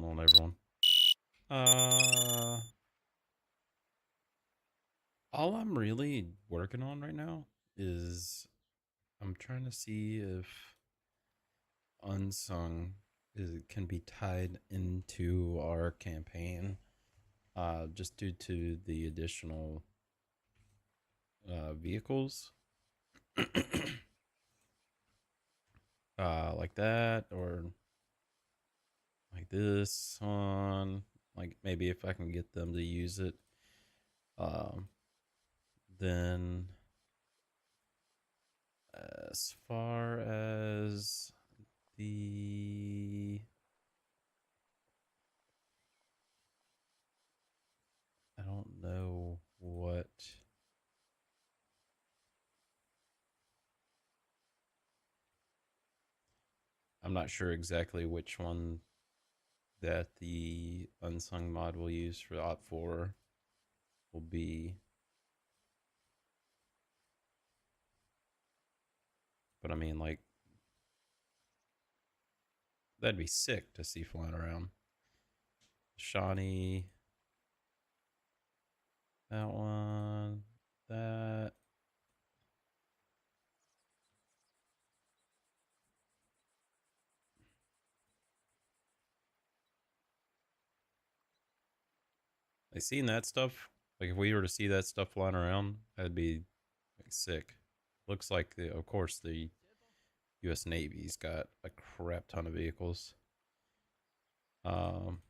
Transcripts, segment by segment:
going on, everyone? Uh, all I'm really working on right now is I'm trying to see if Unsung can be tied into our campaign. Just due to the additional vehicles, like that, or like this one. Like maybe if I can get them to use it, um, then as far as the I don't know what I'm not sure exactly which one that the unsung mod will use for op 4 will be, but I mean, like, that'd be sick to see flying around. Shawnee, that one, that. Like, seeing that stuff, like, if we were to see that stuff flying around, that'd be like sick. Looks like, of course, the U.S. Navy's got a crap ton of vehicles. Um,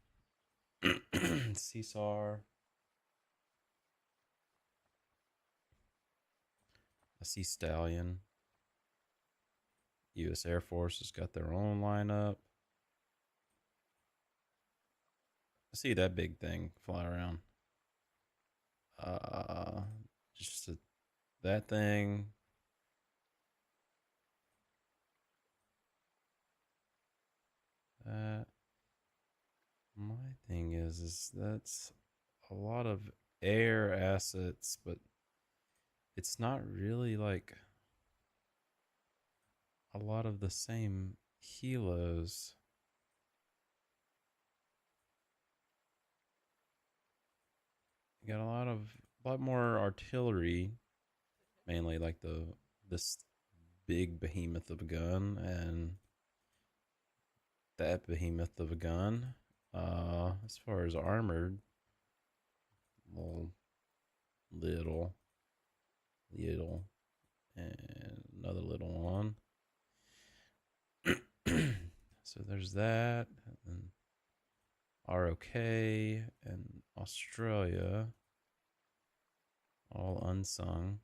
CSAR, a Sea Stallion. U.S. Air Force has got their own lineup. I see that big thing fly around. Uh, just that thing. That my thing is that's a lot of air assets, but it's not really like a lot of the same helos. You got a lot more artillery, mainly like this big behemoth of a gun and that behemoth of a gun. As far as armored, well, little, little, and another little one. So there's that, and ROK and Australia, all unsung.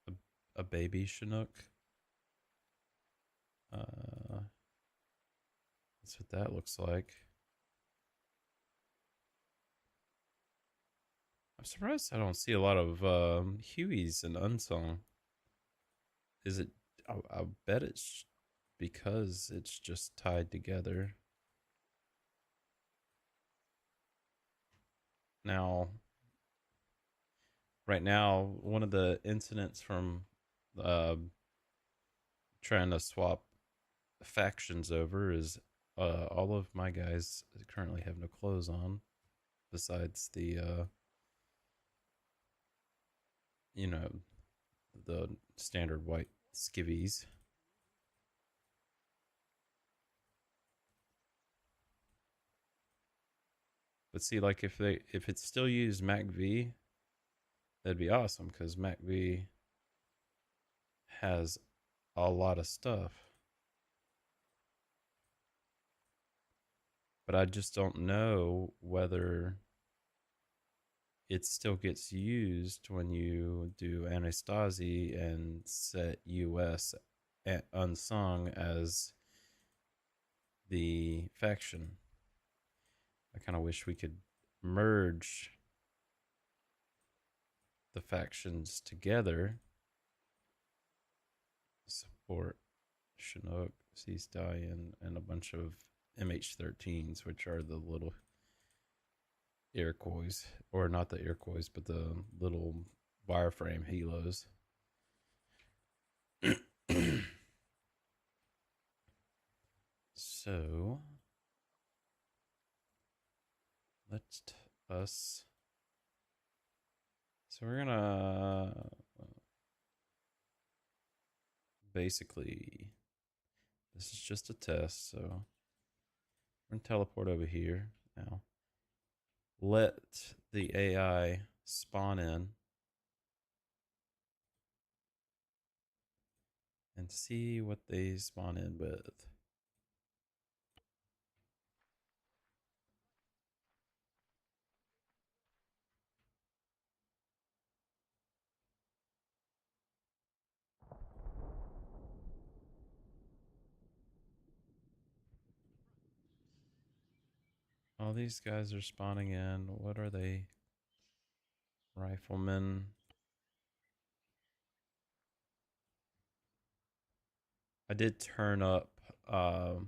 A, a baby Chinook. That's what that looks like. I'm surprised I don't see a lot of Hueys and unsung. Is it? I bet it's because it's just tied together. Now, right now, one of the incidents from uh, trying to swap factions over is all of my guys currently have no clothes on, besides the you know the standard white skivvies. But see, like if it's still used Mac V, that'd be awesome because Mac V has a lot of stuff. But I just don't know whether it still gets used when you do Anastasi and set US unsung as the faction. I kind of wish we could merge the factions together. Support Chinook, Sea Stallion, and a bunch of MH13s, which are the little Iroquois, or not the Iroquois, but the little wireframe helos. So let us. So we're gonna basically. This is just a test, so we're gonna teleport over here now. Let the AI spawn in and see what they spawn in with. All these guys are spawning in. What are they? Riflemen. I did turn up how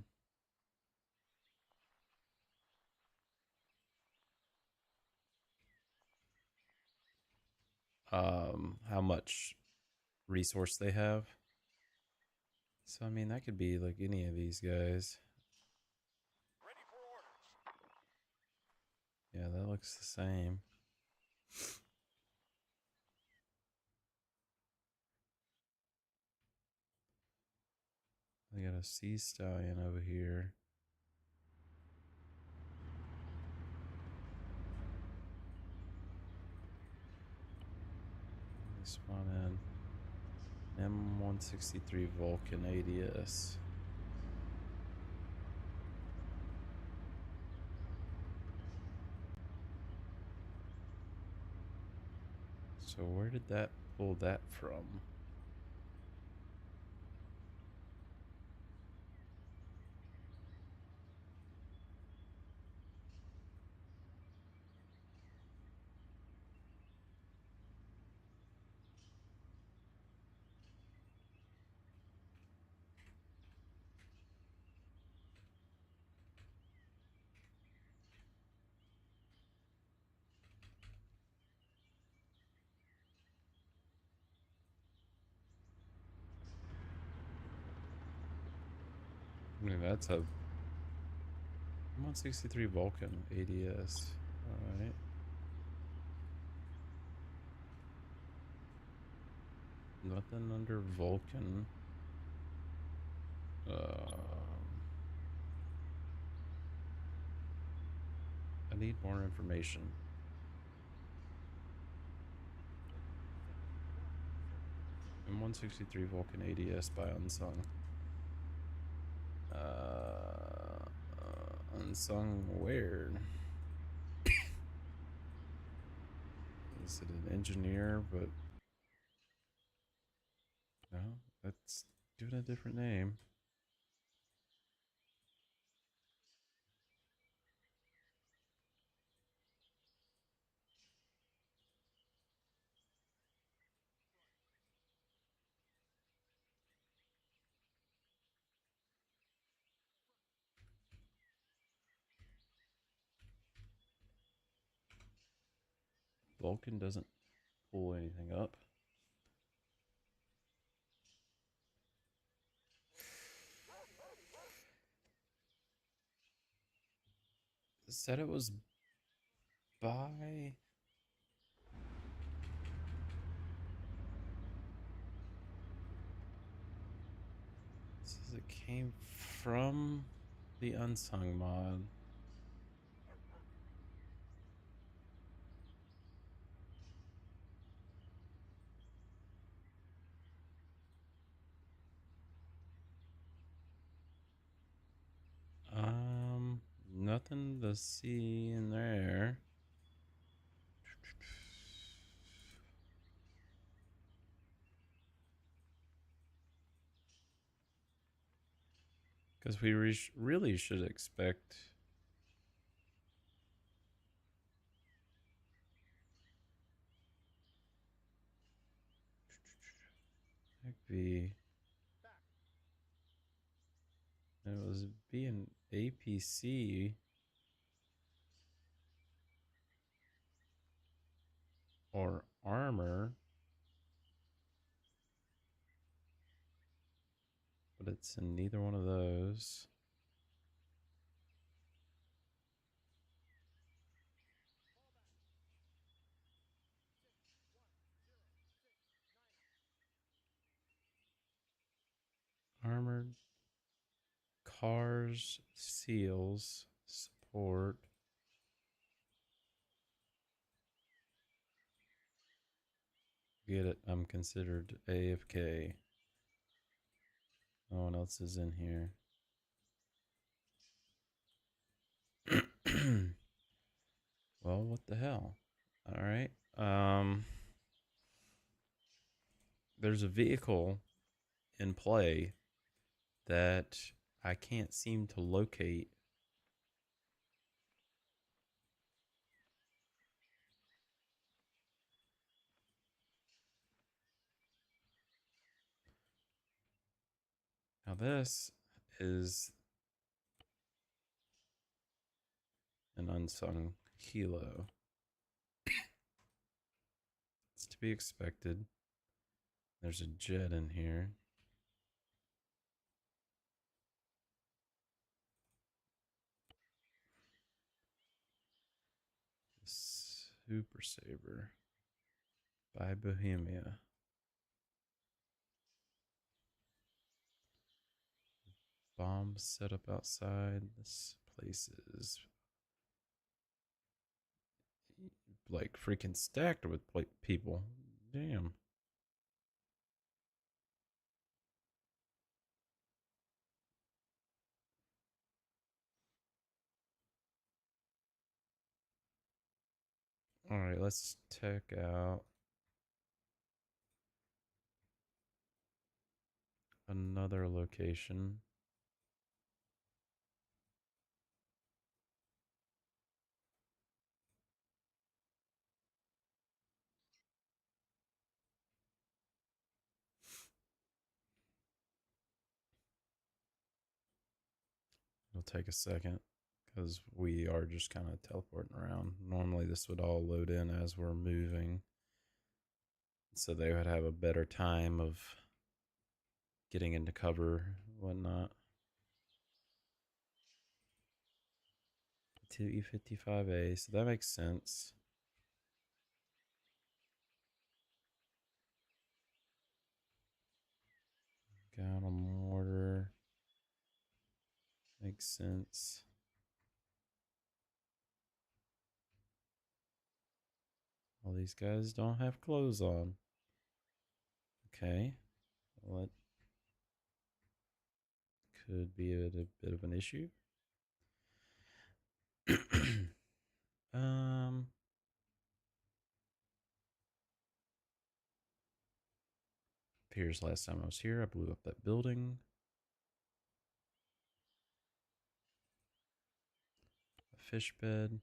much resource they have. So I mean that could be like any of these guys. Yeah, that looks the same. They got a sea stallion over here. They spawn in M163 Vulcan ADS. So where did that pull that from? I mean that's a M163 Vulcan ADS. Alright. Nothing under Vulcan. I need more information. M163 Vulcan ADS by Unsung. Unsung where? Is it an engineer? But no, that's doing a different name. Vulcan doesn't pull anything up. It said it was by. It says it came from the Unsung mod. Nothing to see in there. Because we really should expect. It was being APC or armor, but it's in neither one of those. Armored cars, seals, support. Get it. I'm considered AFK. No one else is in here. Well, what the hell? All right. There's a vehicle in play that I can't seem to locate. Now this is an unsung helo. It's to be expected. There's a jet in here. Super Saber by Bohemia. Bombs set up outside. This place is like freaking stacked with people. Damn. All right, let's check out another location. It'll take a second because we are just kind of teleporting around. Normally, this would all load in as we're moving, so they would have a better time of getting into cover, whatnot. 2E55A, so that makes sense. Got a mortar. Makes sense. All these guys don't have clothes on. Okay. Well, that could be a bit of an issue. um, Appears last time I was here, I blew up that building. A fish bed.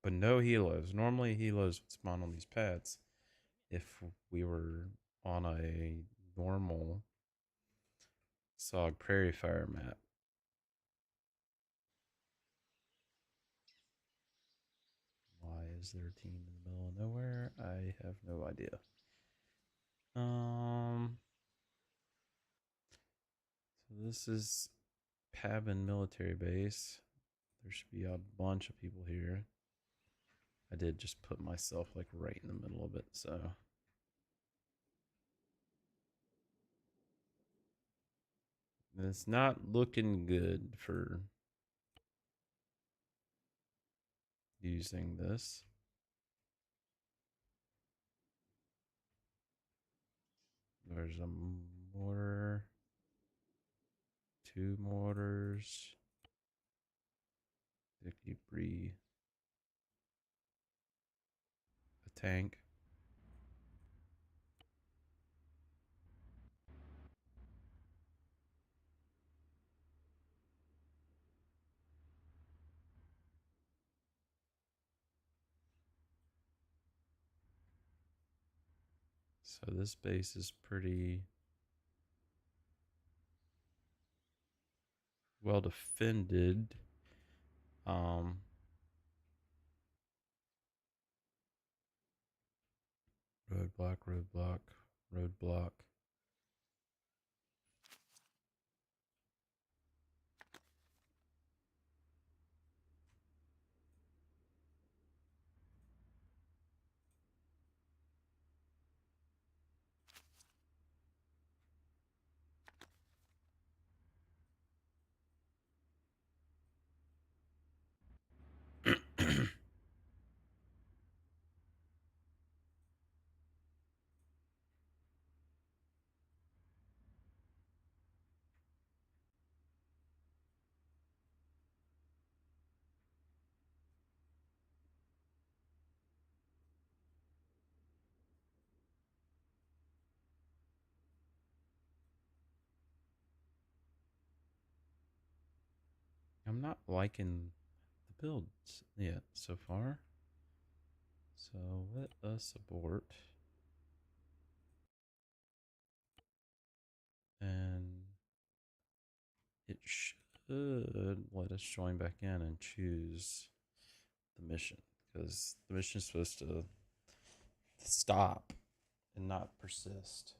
But no helos. Normally helos would spawn on these pads if we were on a normal SOG Prairie Fire map. Why is there a team in the middle of nowhere? I have no idea. So this is Pabin military base. There should be a bunch of people here. I did just put myself like right in the middle of it, so it's not looking good for using this. There's a mortar, two mortars, debris, a tank. So this base is pretty well defended. Roadblock, roadblock, roadblock. I'm not liking the builds yet so far. So let us abort. And it should let us join back in and choose the mission. Because the mission is supposed to stop and not persist.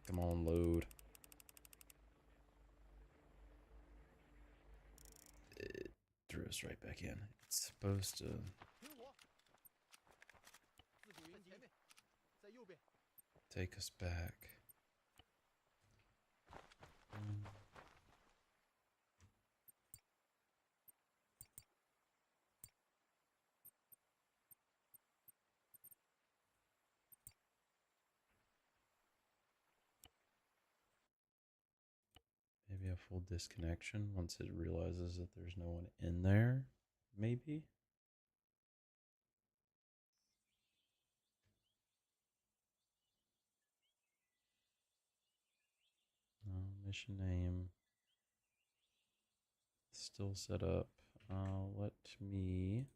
Come on, load. It threw us right back in. It's supposed to take us back. Maybe a full disconnection once it realizes that there's no one in there. Maybe. Mission name still set up. Let me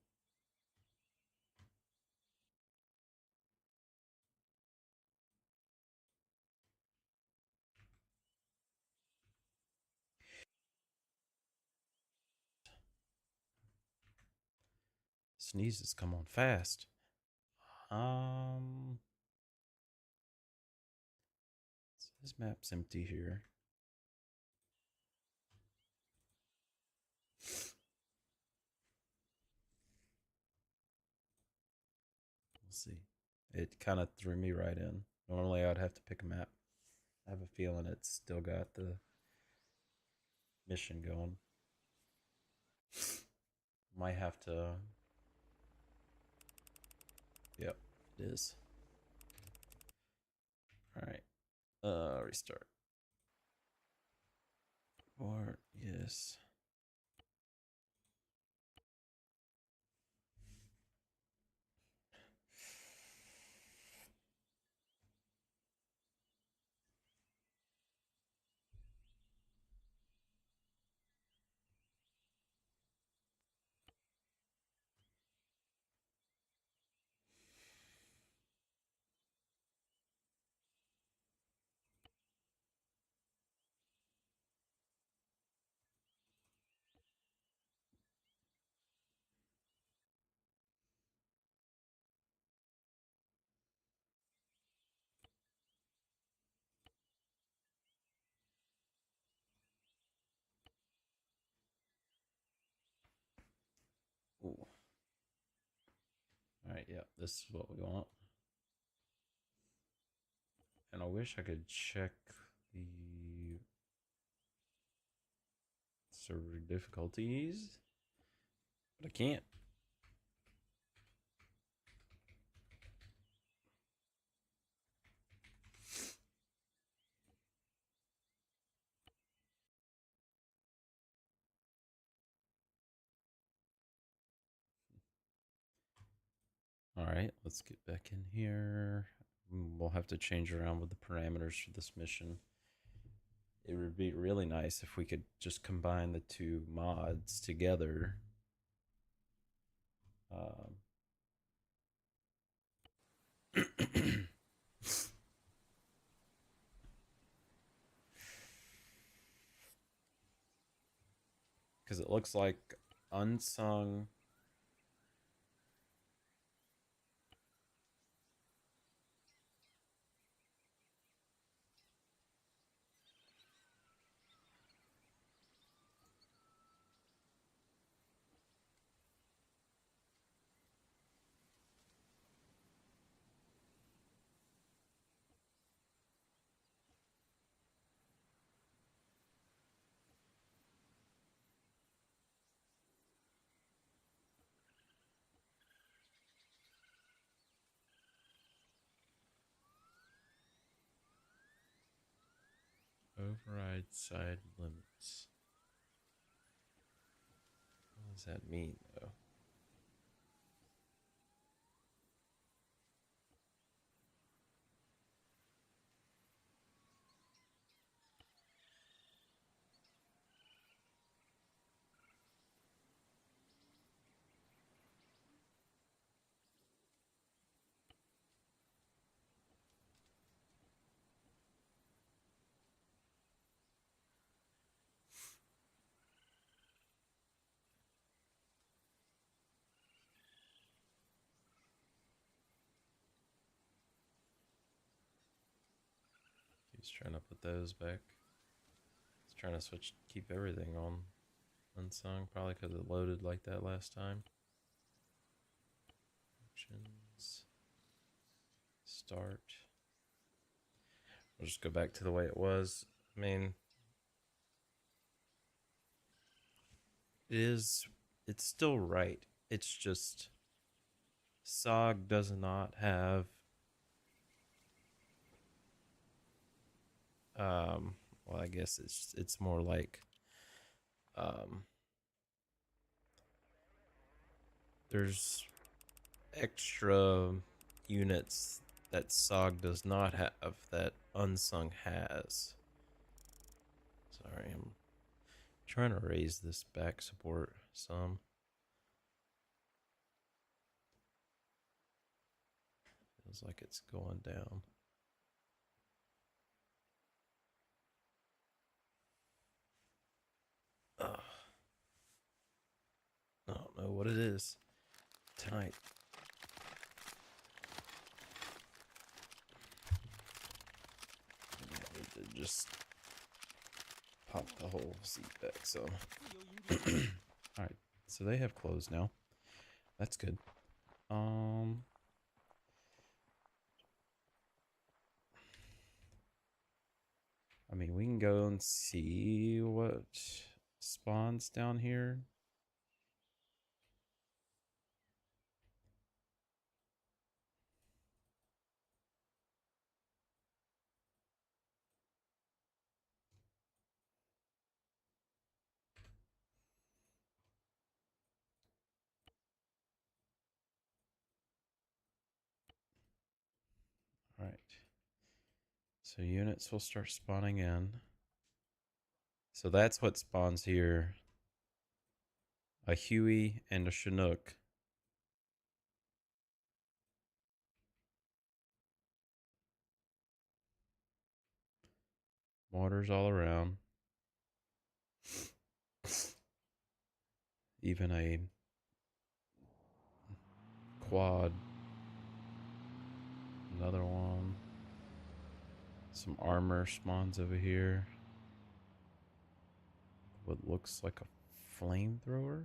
sneezes come on fast. This map's empty here. We'll see. It kind of threw me right in. Normally I'd have to pick a map. I have a feeling it's still got the mission going. Might have to. Yep, it is. Alright. Restart. Or, yes. Ooh. Alright, yeah, this is what we want. And I wish I could check the server difficulties, but I can't. Alright, let's get back in here. We'll have to change around with the parameters for this mission. It would be really nice if we could just combine the two mods together. Because it looks like unsung. Override side limits. What does that mean, though? He's trying to put those back. He's trying to switch, keep everything on unsung, probably because it loaded like that last time. Options. Start. We'll just go back to the way it was. I mean, it's still right. It's just SOG does not have well, I guess it's more like um there's extra units that SOG does not have that Unsung has. Sorry, I'm trying to raise this back support some. Feels like it's going down. Ugh. I don't know what it is tonight. I need to just pop the whole seat back some. Alright, so they have clothes now. That's good. I mean, we can go and see what spawns down here. All right. So units will start spawning in. So that's what spawns here. A Huey and a Chinook. Mortars all around. Even a quad. Another one. Some armor spawns over here. What looks like a flamethrower.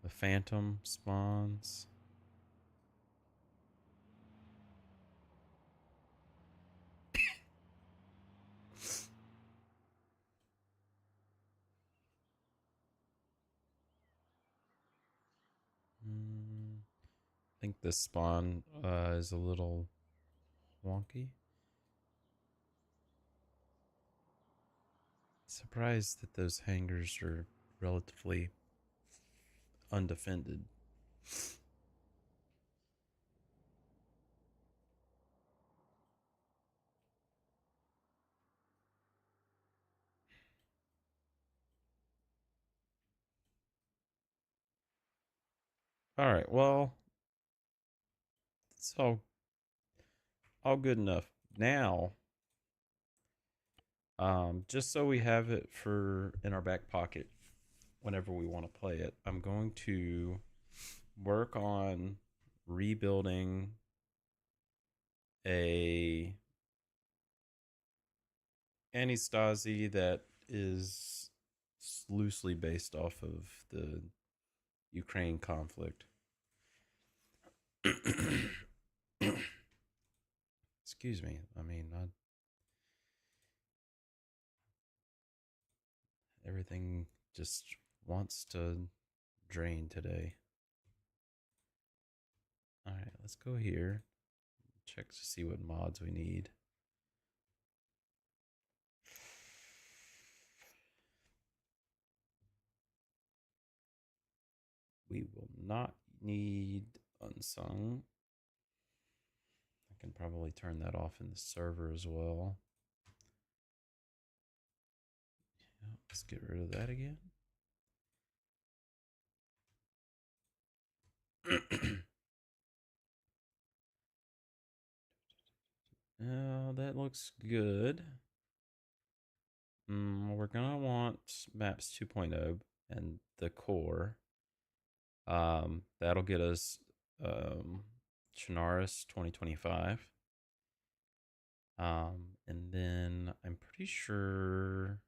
The Phantom spawns. I think this spawn is a little wonky. Surprised that those hangars are relatively undefended. All right, well, it's all good enough. Now, just so we have it for in our back pocket whenever we want to play it, I'm going to work on rebuilding a Antistasi that is loosely based off of the Ukraine conflict. Excuse me. I mean, everything just wants to drain today. All right, let's go here. Check to see what mods we need. We will not need unsung. I can probably turn that off in the server as well. Yeah, let's get rid of that again. Now that looks good. We're gonna want maps 2.0 and the core. That'll get us Chinaris 2025. And then I'm pretty sure.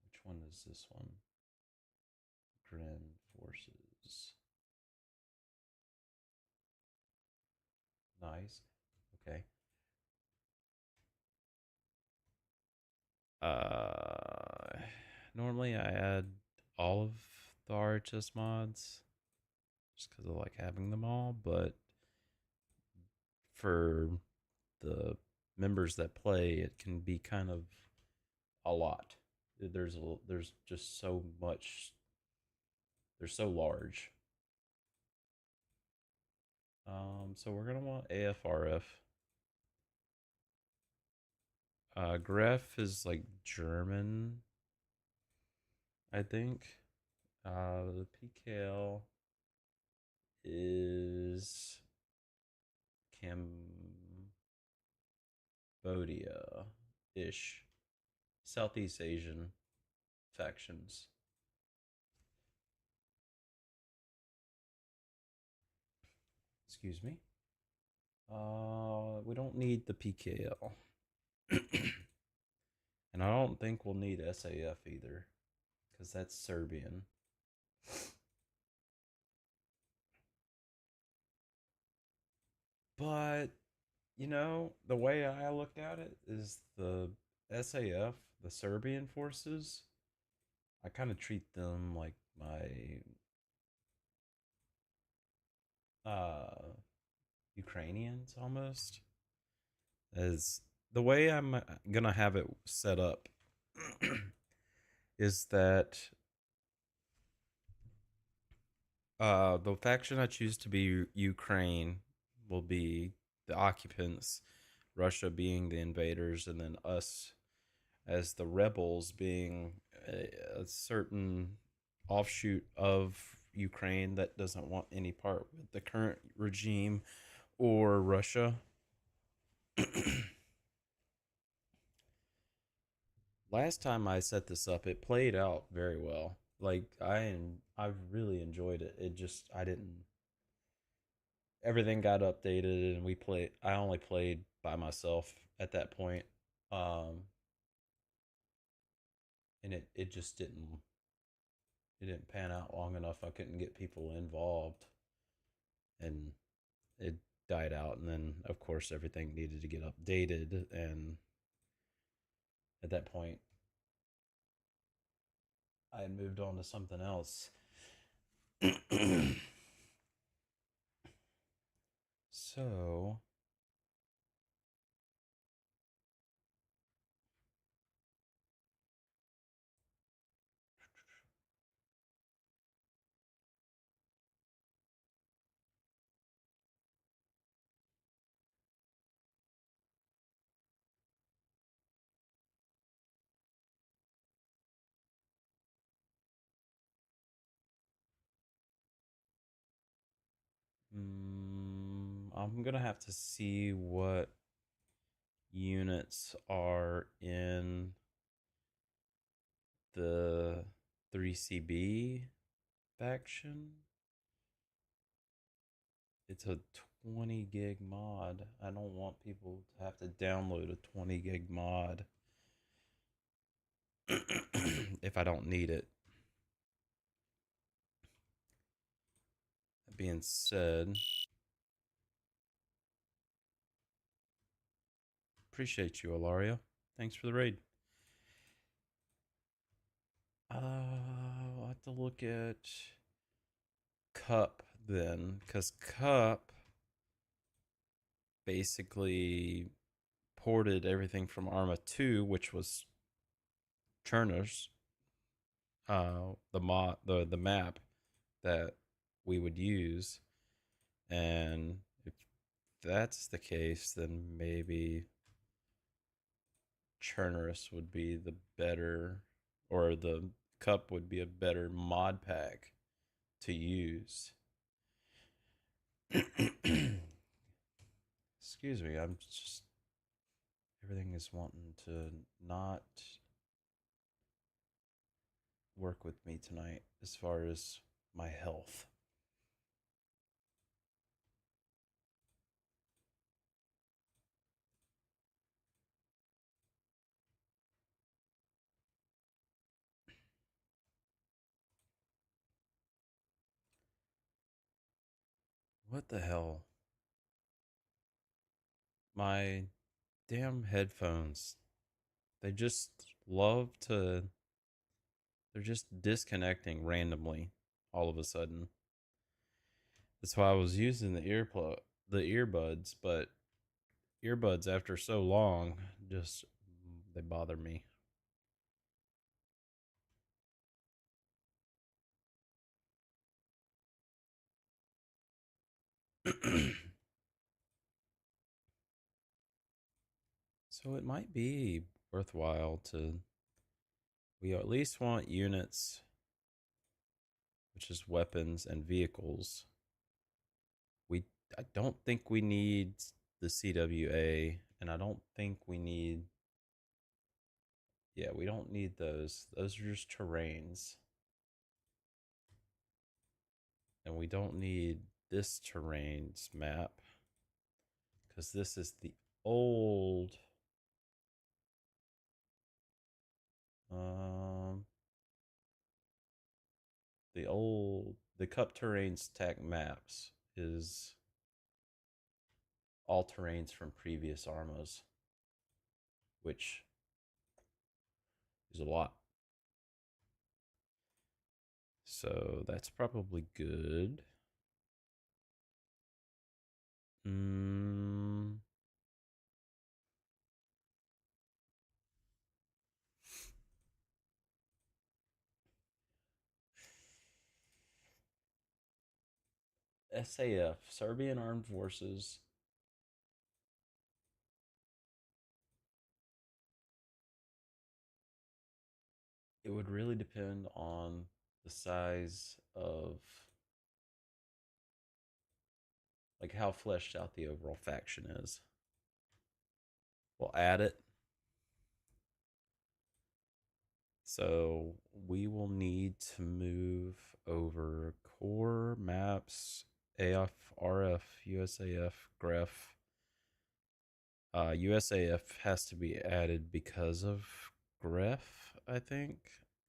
Which one is this one? Grand Forces. Nice. Okay. Uh, Normally I add all of the RHS mods just because I like having them all, but for the members that play, it can be kind of a lot. There's just so much. They're so large. So we're gonna want AFRF. Gref is like German, I think. The PKL is Cambodia ish. Southeast Asian factions. Excuse me. We don't need the PKL. And I don't think we'll need SAF either, because that's Serbian. But, the way I look at it is the SAF, the Serbian forces, I kind of treat them like my uh, Ukrainians almost. As the way I'm gonna have it set up is that the faction I choose to be Ukraine will be the occupants, Russia being the invaders, and then us as the rebels being a certain offshoot of Ukraine that doesn't want any part with the current regime or Russia. Last time I set this up, it played out very well. Like I really enjoyed it. It just I didn't everything got updated and we played I only played by myself at that point. Um and it just didn't pan out long enough. I couldn't get people involved and it died out, and then of course everything needed to get updated, and at that point I had moved on to something else. So I'm gonna have to see what units are in the 3CB faction. It's a 20 gig mod. I don't want people to have to download a 20 gig mod if I don't need it. That being said, appreciate you, Alaria. Thanks for the raid. I'll have to look at Cup then, because Cup basically ported everything from Arma 2, which was Churner's, the map that we would use. And if that's the case, then maybe Churnerous would be the better, or the Cup would be a better mod pack to use. Excuse me, I'm just. Everything is wanting to not work with me tonight as far as my health. What the hell? My damn headphones. They just love to. They're just disconnecting randomly all of a sudden. That's why I was using the earbuds, but earbuds after so long just they bother me. So it might be worthwhile to. We at least want units, which is weapons and vehicles. We I don't think we need the CWA, and I don't think we need. Yeah, we don't need those. Those are just terrains, and we don't need this terrains map because this is old. Um, the Cup Terrains tech maps is all terrains from previous armos, which is a lot. So that's probably good. Mm, SAF, Serbian Armed Forces. It would really depend on the size of, like, how fleshed out the overall faction is. We'll add it. So we will need to move over core maps, AF, RF, USAF, Gref. USAF has to be added because of Gref, I think.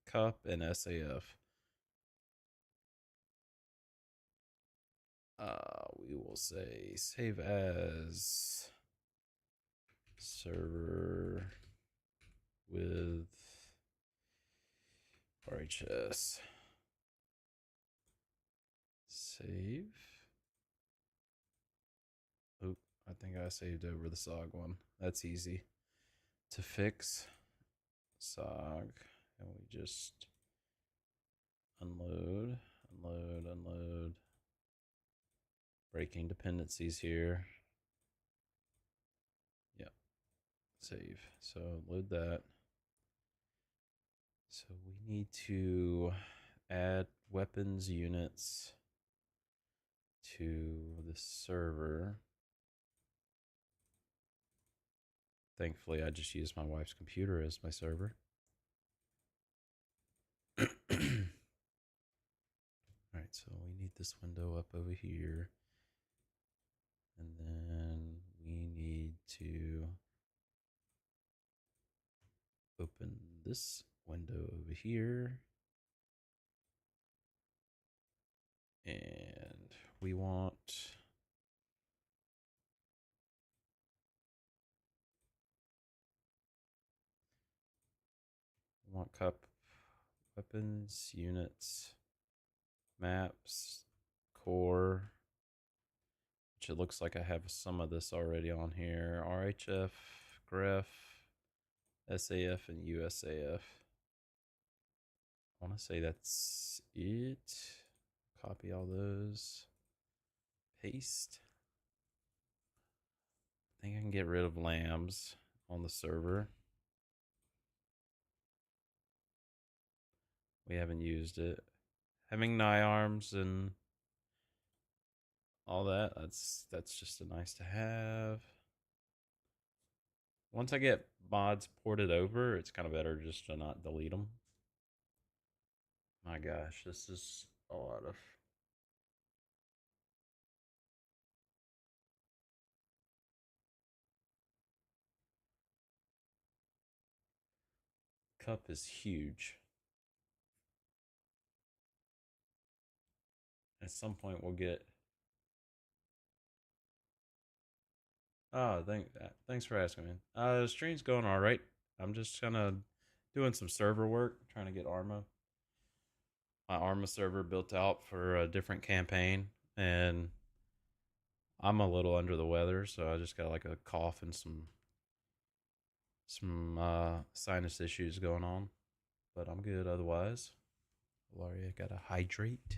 Cup and SAF. We will say save as server with RHS. Save. Oh, I think I saved over the SOG one. That's easy to fix. SOG. And we just unload, unload, unload. Breaking dependencies here. Yeah. Save. So load that. So we need to add weapons units to the server. Thankfully, I just use my wife's computer as my server. All right, so we need this window up over here. And then we need to open this window over here. And we want want cup, weapons, units, maps, core, which it looks like I have some of this already on here. RHF, Gref, SAF, and USAF. I want to say that's it. Copy all those. Paste. I think I can get rid of lambs on the server. We haven't used it. Having nigh arms and all that, that's just a nice to have. Once I get mods ported over, it's kind of better just to not delete them. My gosh, this is a lot of... Cup is huge. At some point we'll get... Oh, thanks for asking, man. The stream's going all right. I'm just kind of doing some server work, trying to get my Arma server built out for a different campaign, and I'm a little under the weather, so I just got like a cough and some sinus issues going on, but I'm good otherwise. Laria got to hydrate.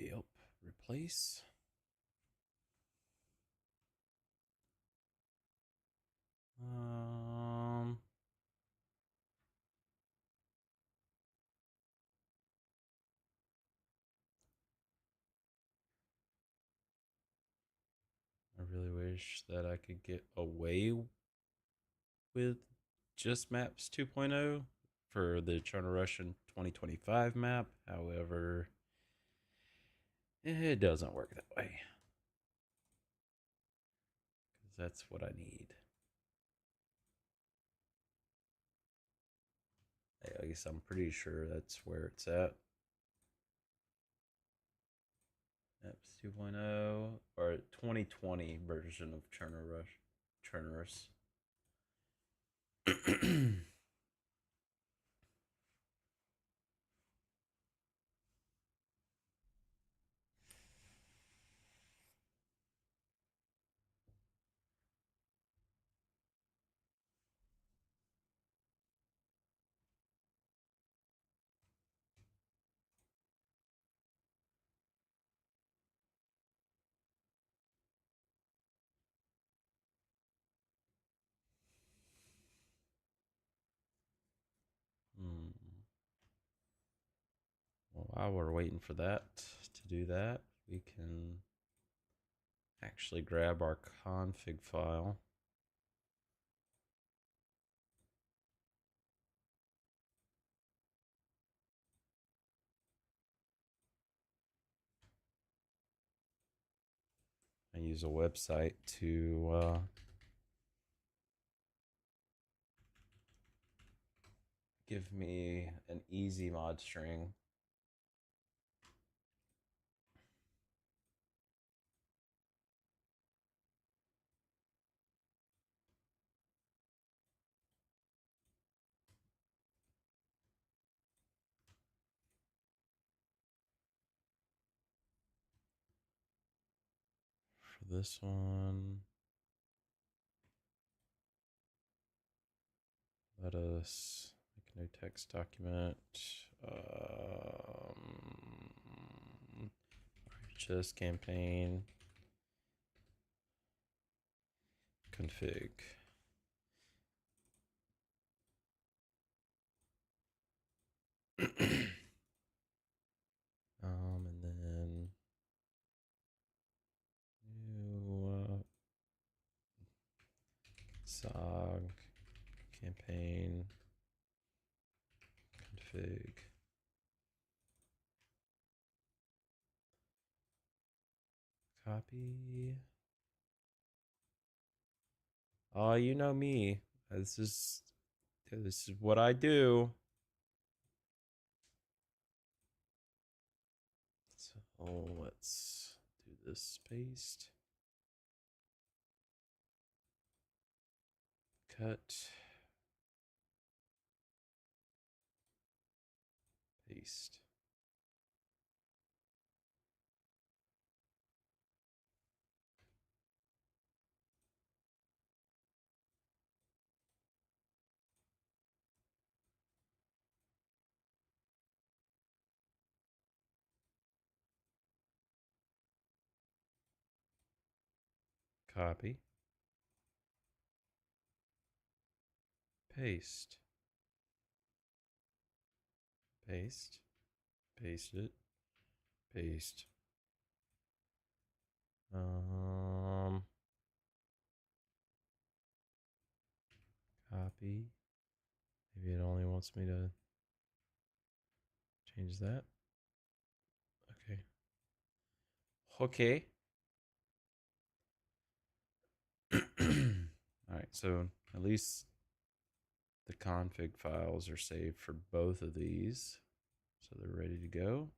Yep. Replace. Um. I really wish that I could get away with just maps 2.0 for the China Russian 2025 map. However, it doesn't work that way. Because that's what I need. At least I'm pretty sure that's where it's at. Maps 2.0 or 2020 version of Chernarus. Hmm. Well, while we're waiting for that to do that, we can actually grab our config file. And use a website to give me an easy mod string. For this one, let us make a new text document. Just campaign config. And then new SOG campaign config. Copy. Oh, you know me. This is what I do. Oh, let's do this paste. Cut. Paste. Copy. Paste. Paste. Paste it. Paste. Copy. Maybe it only wants me to change that. Okay. Okay. All right, so at least the config files are saved for both of these. So they're ready to go.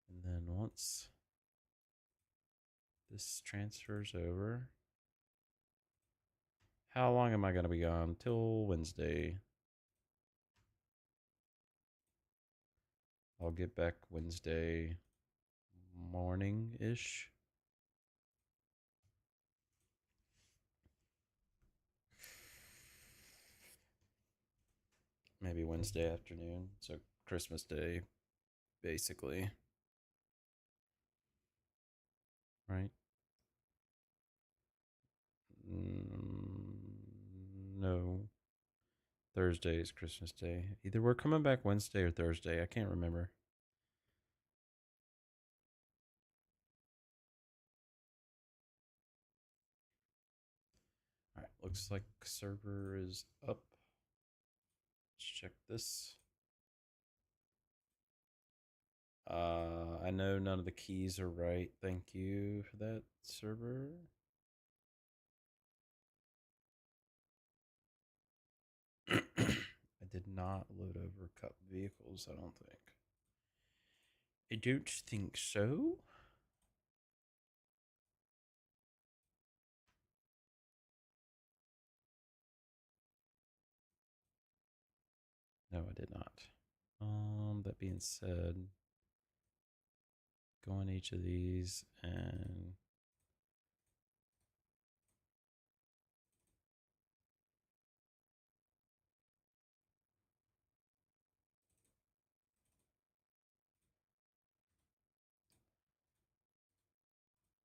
And then once this transfers over, how long am I going to be gone? Till Wednesday. I'll get back Wednesday morning-ish. Maybe Wednesday afternoon. So Christmas Day, basically. Right? No. Thursday is Christmas Day. Either we're coming back Wednesday or Thursday. I can't remember. All right, looks like server is up. Let's check this. I know none of the keys are right. Thank you for that, server. I did not load over cup vehicles, I don't think. I don't think so. No, I did not. That being said, go on each of these and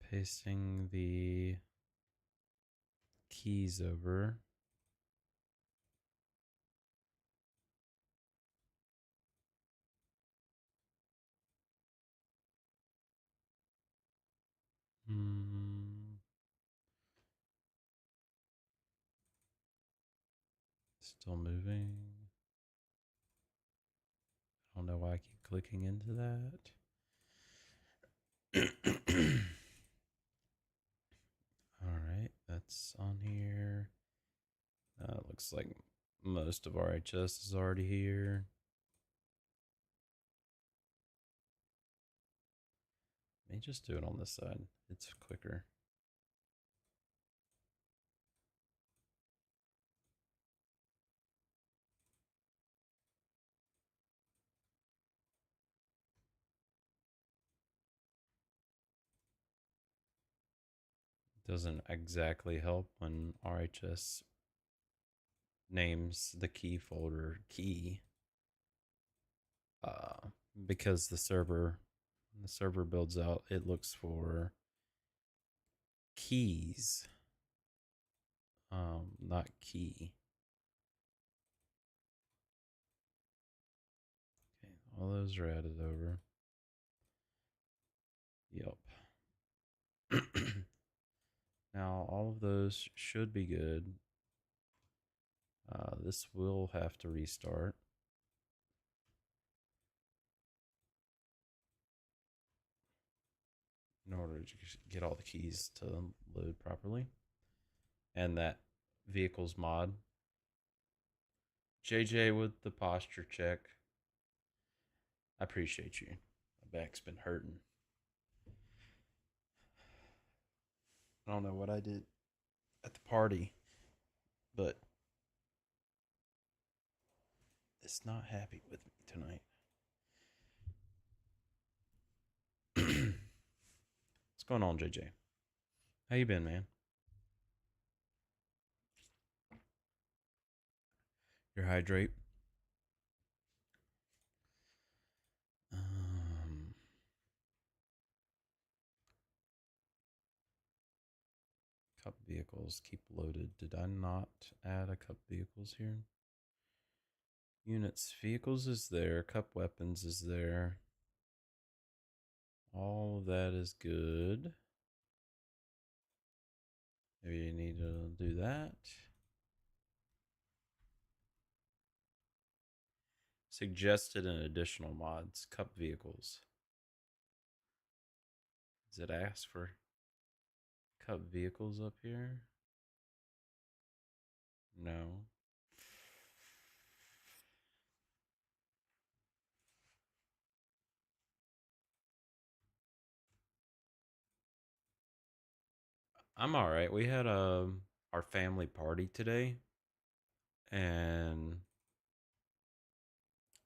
pasting the keys over. Still moving. I don't know why I keep clicking into that. All right, that's on here. Looks like most of RHS is already here. Let me just do it on this side. It's quicker. Doesn't exactly help when RHS names the key folder key, uh, because the server builds out, it looks for keys, not key. Okay, all those are added over. Yep. Now all of those should be good. This will have to restart in order to get all the keys to load properly. And that vehicles mod. JJ with the posture check. I appreciate you. My back's been hurting. I don't know what I did at the party, but it's not happy with me tonight. What's going on, JJ? How you been, man? Your hydrate. Um, Cup vehicles keep loaded. Did I not add a cup vehicles here? Units vehicles is there. Cup weapons is there. All of that is good. Maybe you need to do that. Suggested and additional mods. Cup vehicles. Does it ask for cup vehicles up here? No. I'm all right. We had our family party today, and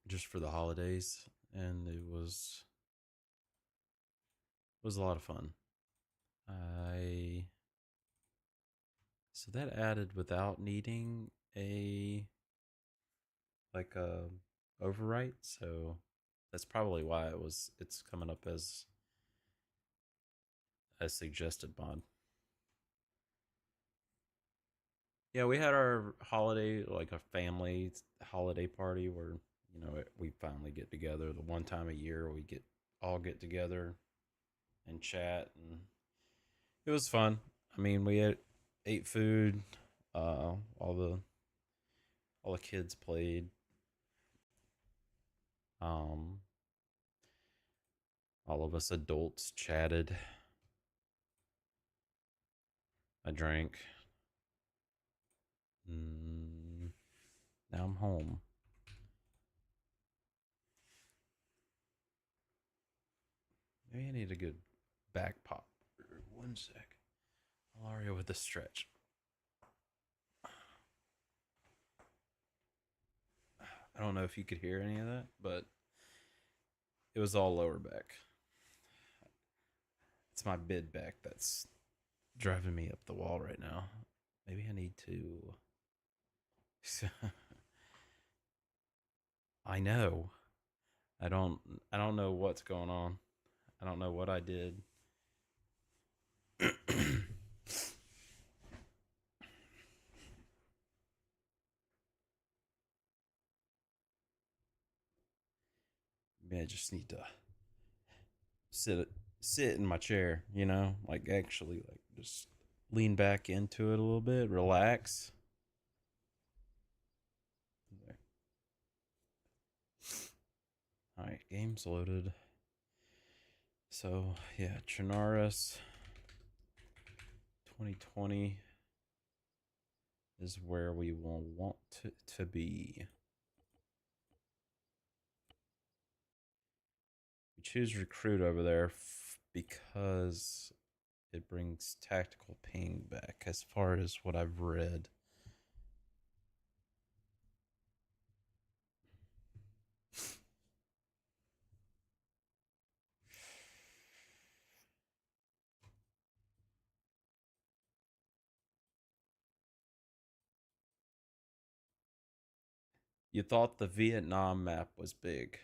just for the holidays, and it was a lot of fun. I So that added without needing a like a overwrite, so that's probably why it's coming up as a suggested mod. Yeah, we had our holiday, like a family holiday party where, we finally get together. The one time a year we get together and chat, and it was fun. I mean, ate food, all the kids played. Um all of us adults chatted. I drank. Mm, Now I'm home. Maybe I need a good back pop. One sec. Malaria with the stretch. I don't know if you could hear any of that, but it was all lower back. It's my mid back that's driving me up the wall right now. Maybe I need to. I know. I don't. I don't know what's going on. I don't know what I did. Maybe I just need to sit sit in my chair. Like actually, like just lean back into it a little bit, relax. All right, game's loaded. So yeah, Chernarus 2020 is where we will want to be. We choose recruit over there because it brings tactical ping back, as far as what I've read. You thought the Vietnam map was big.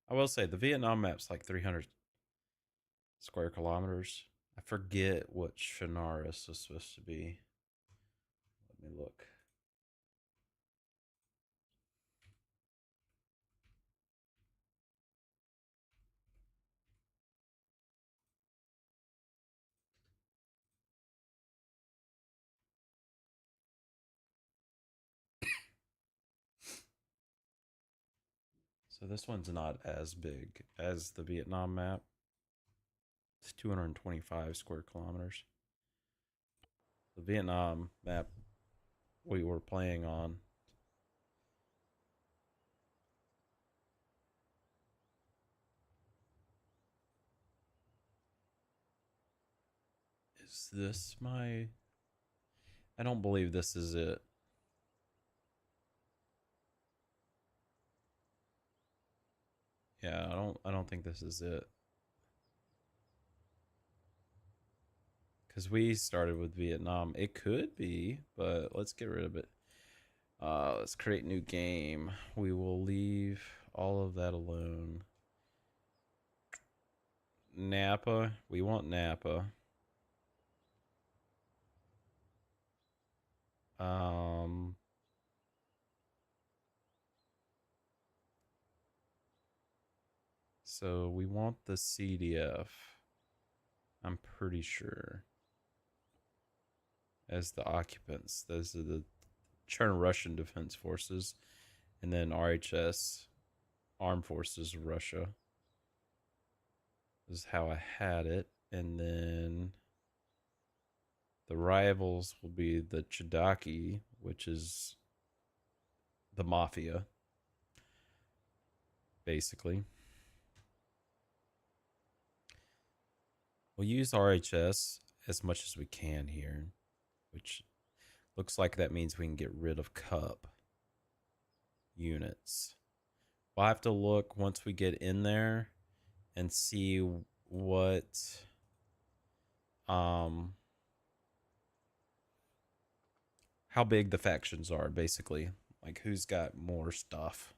I will say the Vietnam map's like 300 square kilometers. I forget what Chernarus was supposed to be. Let me look. So this one's not as big as the Vietnam map. It's 225 square kilometers. The Vietnam map we were playing on Is this my... I don't believe this is it. Yeah, I don't think this is it. Because we started with Vietnam. It could be, but let's get rid of it. Let's create new game. We will leave all of that alone. Napa. We want Napa. Um, so we want the CDF. I'm pretty sure as the occupants. Those are the Churn Russian Defense Forces, and then RHS, Armed Forces of Russia. This is how I had it, and then the rivals will be the Chidaki, which is the mafia, basically. We'll use RHS as much as we can here, which looks like that means we can get rid of Cup units. We'll have to look once we get in there and see what how big the factions are, basically. Like who's got more stuff.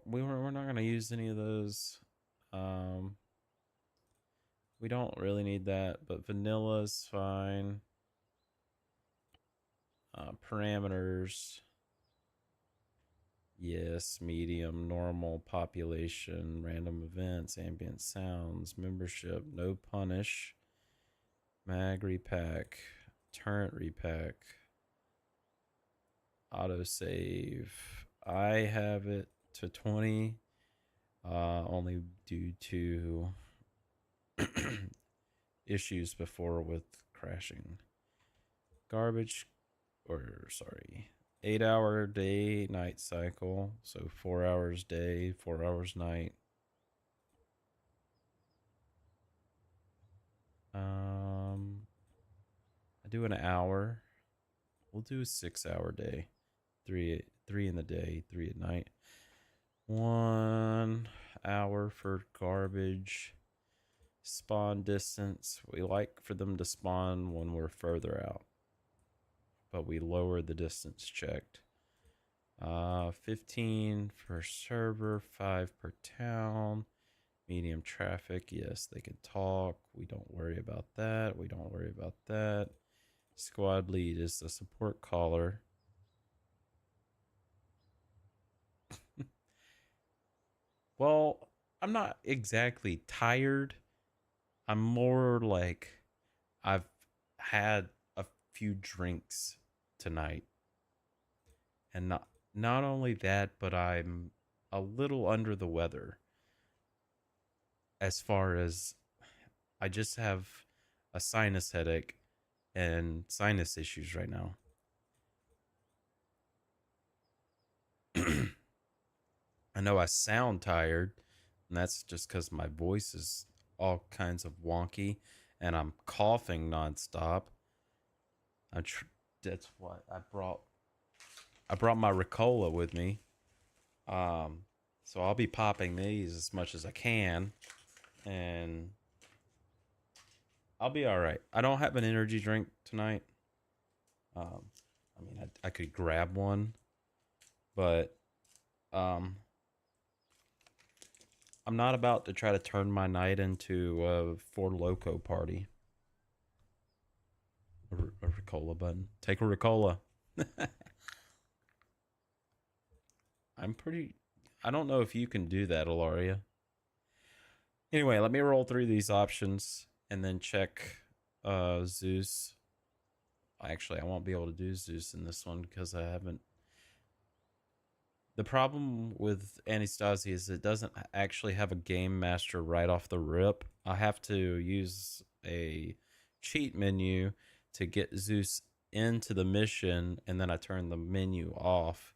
We're not gonna use any of those. We don't really need that, but vanilla is fine. Parameters. Yes, medium, normal, population, random events, ambient sounds, membership, no punish, mag repack, turret repack, autosave. I have it to 20, only due to issues before with crashing. Garbage, or sorry, 8-hour day night cycle, so 4 hours day, 4 hours night. I do an hour. We'll do a 6-hour day. Three in the day, 3 at night. 1 hour for garbage. Spawn distance. We like for them to spawn when we're further out, but we lower the distance checked. 15 for server, 5 per town. Medium traffic, yes, they can talk. We don't worry about that. We don't worry about that. Squad lead is the support caller. Well, I'm not exactly tired. I'm more like I've had a few drinks tonight. And not only that, but I'm a little under the weather. As far as I just have a sinus headache and sinus issues right now. I know I sound tired, and that's just because my voice is all kinds of wonky, and I'm coughing nonstop. That's what I brought. I brought my Ricola with me, so I'll be popping these as much as I can, and I'll be all right. I don't have an energy drink tonight. I mean, I could grab one, but I'm not about to try to turn my night into a Four Loko party. A Ricola button. Take a Ricola. I don't know if you can do that, Ilaria. Anyway, let me roll through these options and then check Zeus. Actually, I won't be able to do Zeus in this one because I haven't. The problem with Antistasi is it doesn't actually have a game master right off the rip. I have to use a cheat menu to get Zeus into the mission, and then I turn the menu off.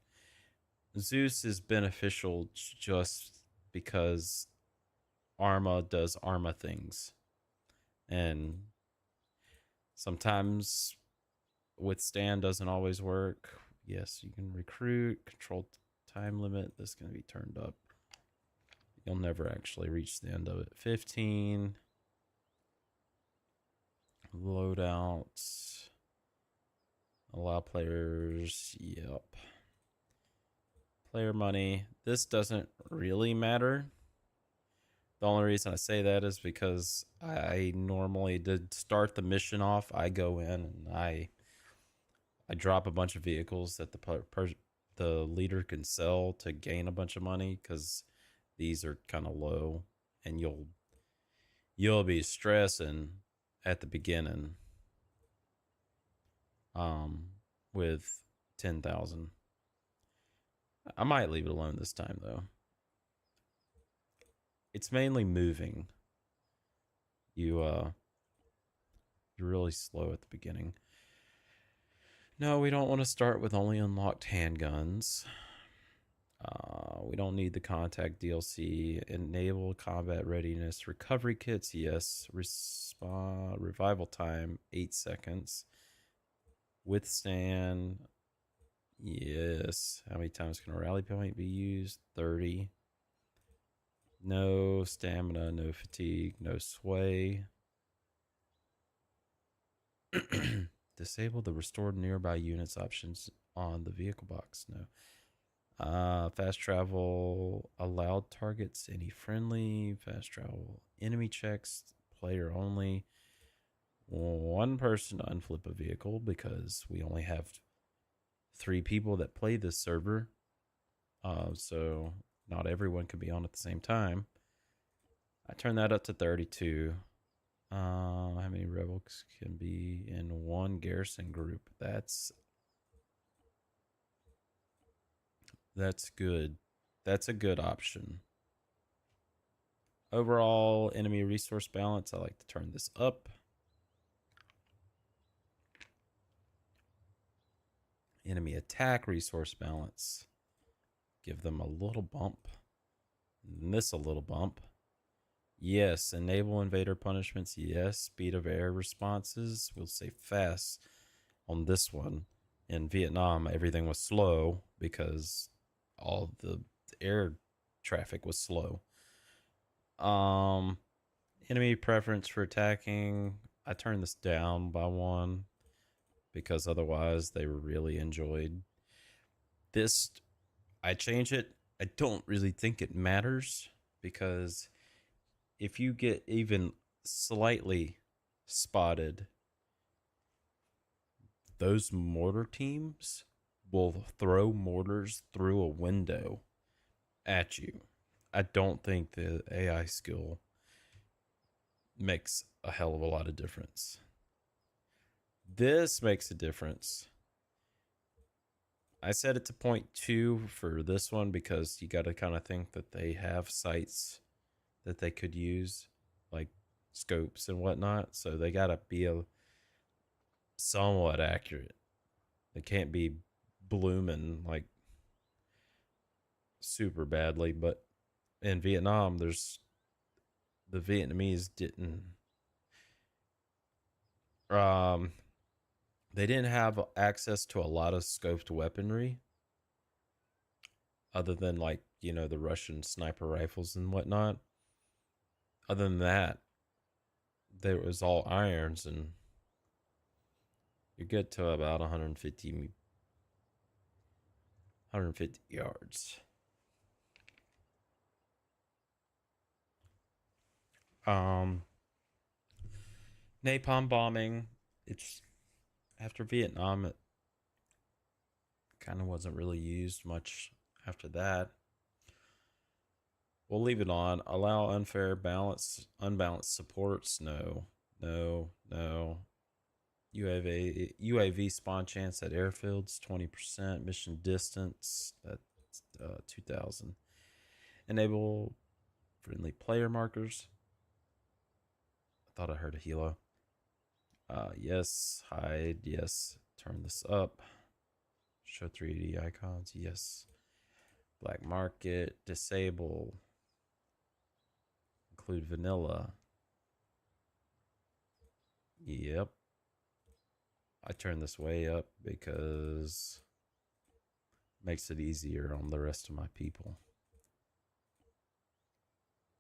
Zeus is beneficial just because Arma does Arma things. And sometimes withstand doesn't always work. Yes, you can recruit, control time limit. This is going to be turned up. You'll never actually reach the end of it. 15. Loadouts. Allow players. Yep. Player money. This doesn't really matter. The only reason I say that is because I normally did start the mission off. I go in and I drop a bunch of vehicles that the leader can sell to gain a bunch of money, because these are kind of low, and you'll be stressing at the beginning with 10,000. I might leave it alone this time though. It's mainly moving. You're really slow at the beginning. No, we don't want to start with only unlocked handguns. We don't need the contact DLC. Enable combat readiness. Recovery kits, yes. Revival time, 8 seconds. Withstand, yes. How many times can a rally point be used? 30. No stamina, no fatigue, no sway. Disable the restored nearby units options on the vehicle box. No. Fast travel, allowed targets, any friendly. Fast travel, enemy checks, player only. One person to unflip a vehicle, because we only have 3 people that play this server. So not everyone can be on at the same time. I turn that up to 32. How many rebels can be in one garrison group? That's good. That's a good option. Overall enemy resource balance, I like to turn this up. Enemy attack resource balance, give them a little bump. And this a little bump. Yes, enable invader punishments. Yes, speed of air responses. We'll say fast on this one. In Vietnam, everything was slow because all the air traffic was slow. Enemy preference for attacking, I turned this down by 1 because otherwise they really enjoyed this. I change it. I don't really think it matters, because if you get even slightly spotted, those mortar teams will throw mortars through a window at you. I don't think the AI skill makes a hell of a lot of difference. This makes a difference. I set it to 0.2 for this one because you got to kind of think that they have sights that they could use, like scopes and whatnot. So they got to be somewhat accurate. They can't be blooming like super badly. But in Vietnam, the Vietnamese didn't they didn't have access to a lot of scoped weaponry, other than, like, the Russian sniper rifles and whatnot. Other than that, there was all irons, and you get to about 150 yards. Napalm bombing, it's after Vietnam, it kind of wasn't really used much after that. We'll leave it on. Allow unbalanced supports. No. UAV spawn chance at airfields 20%. Mission distance, that's 2,000. Enable friendly player markers. I thought I heard a helo. Yes. Hide. Yes. Turn this up. Show 3D icons. Yes. Black market, disable, include vanilla. Yep. I turn this way up because it makes it easier on the rest of my people.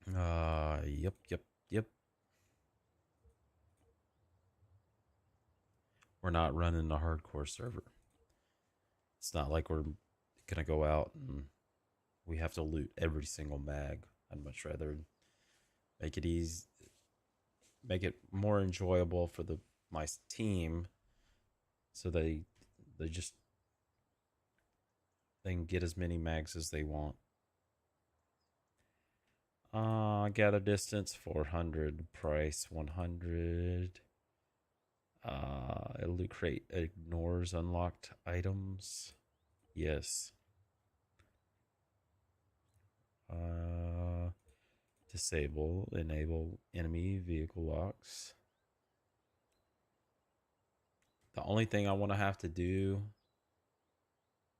Yep. We're not running a hardcore server. It's not like we're gonna go out and we have to loot every single mag. I'd much rather make it easy, make it more enjoyable for my team, so they just they can get as many mags as they want. Gather distance 400, price 100. Loot crate ignores unlocked items. Yes. Disable, enable enemy vehicle locks. The only thing I want to have to do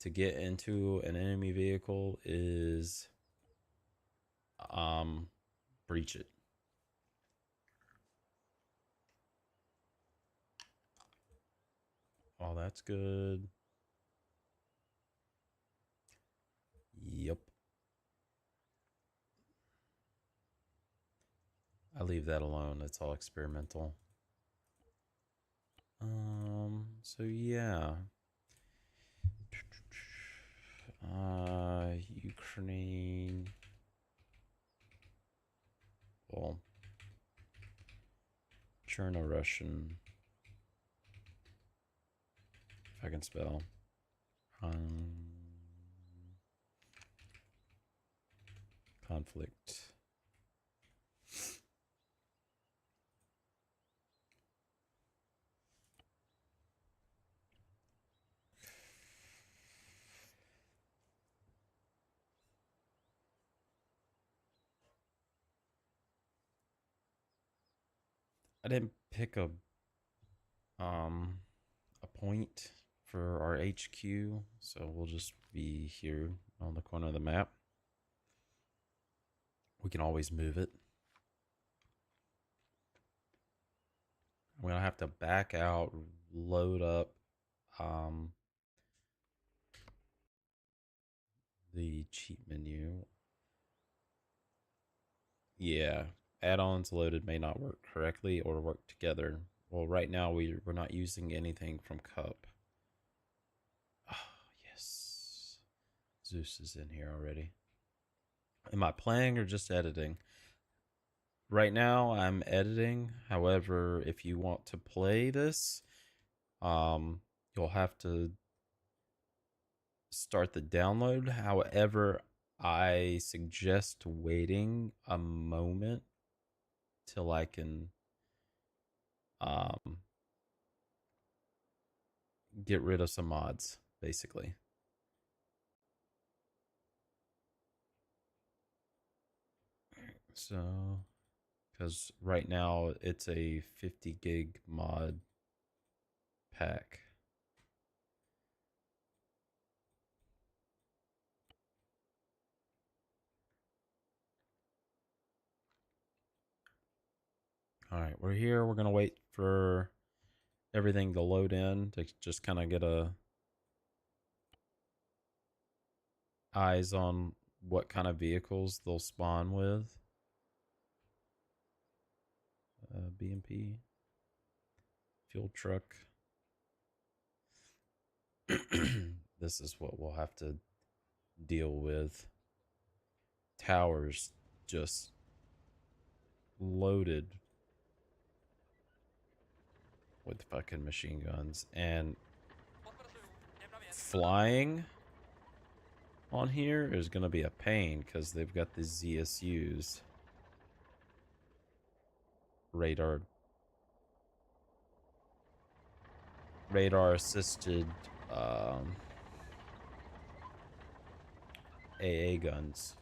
to get into an enemy vehicle is breach it. Oh, that's good. Yep. I leave that alone. It's all experimental. So yeah. Ukraine. Well, Cherno-Russian. If I can spell. Conflict. I didn't pick a point for our HQ, so we'll just be here on the corner of the map. We can always move it. I'm gonna have to back out, load up the cheat menu. Yeah, add-ons loaded may not work correctly or work together. Well, right now we're not using anything from Cup. Oh, yes. Zeus is in here already. Am I playing or just editing? Right now I'm editing. However, if you want to play this, you'll have to start the download. However, I suggest waiting a moment till I can get rid of some mods, basically. So, because right now it's a 50 gig mod pack. All right, we're here. We're gonna wait for everything to load in to just kind of get a eyes on what kind of vehicles they'll spawn with. BMP, fuel truck. This is what we'll have to deal with. Towers just loaded with fucking machine guns, and flying on here is gonna be a pain because they've got the ZSUs, radar assisted AA guns.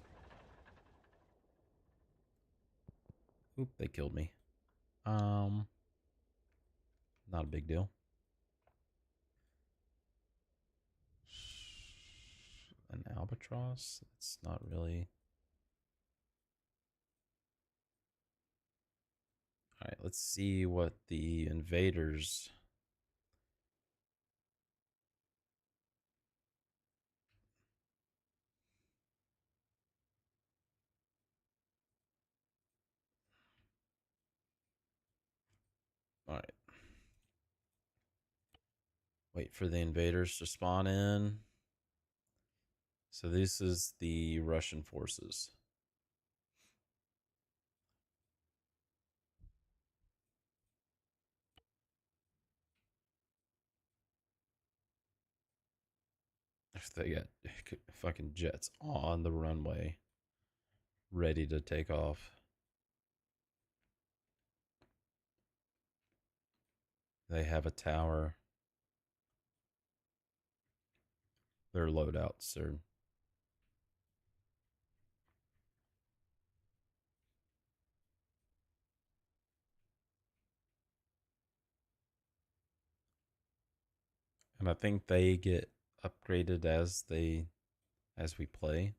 Oop, they killed me. Not a big deal. An albatross? It's not really. All right, let's see what the invaders. All right. Wait for the invaders to spawn in. So this is the Russian forces. If they got fucking jets on the runway, ready to take off. They have a tower. Their loadouts are. And I think they get upgraded as we play.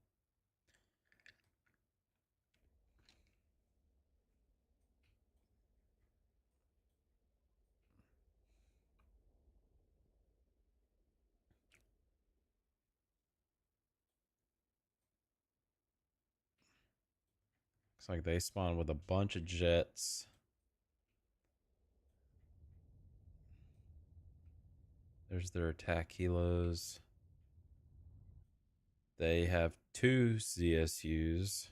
Looks like they spawn with a bunch of jets. There's their attack helos. They have 2 CSUs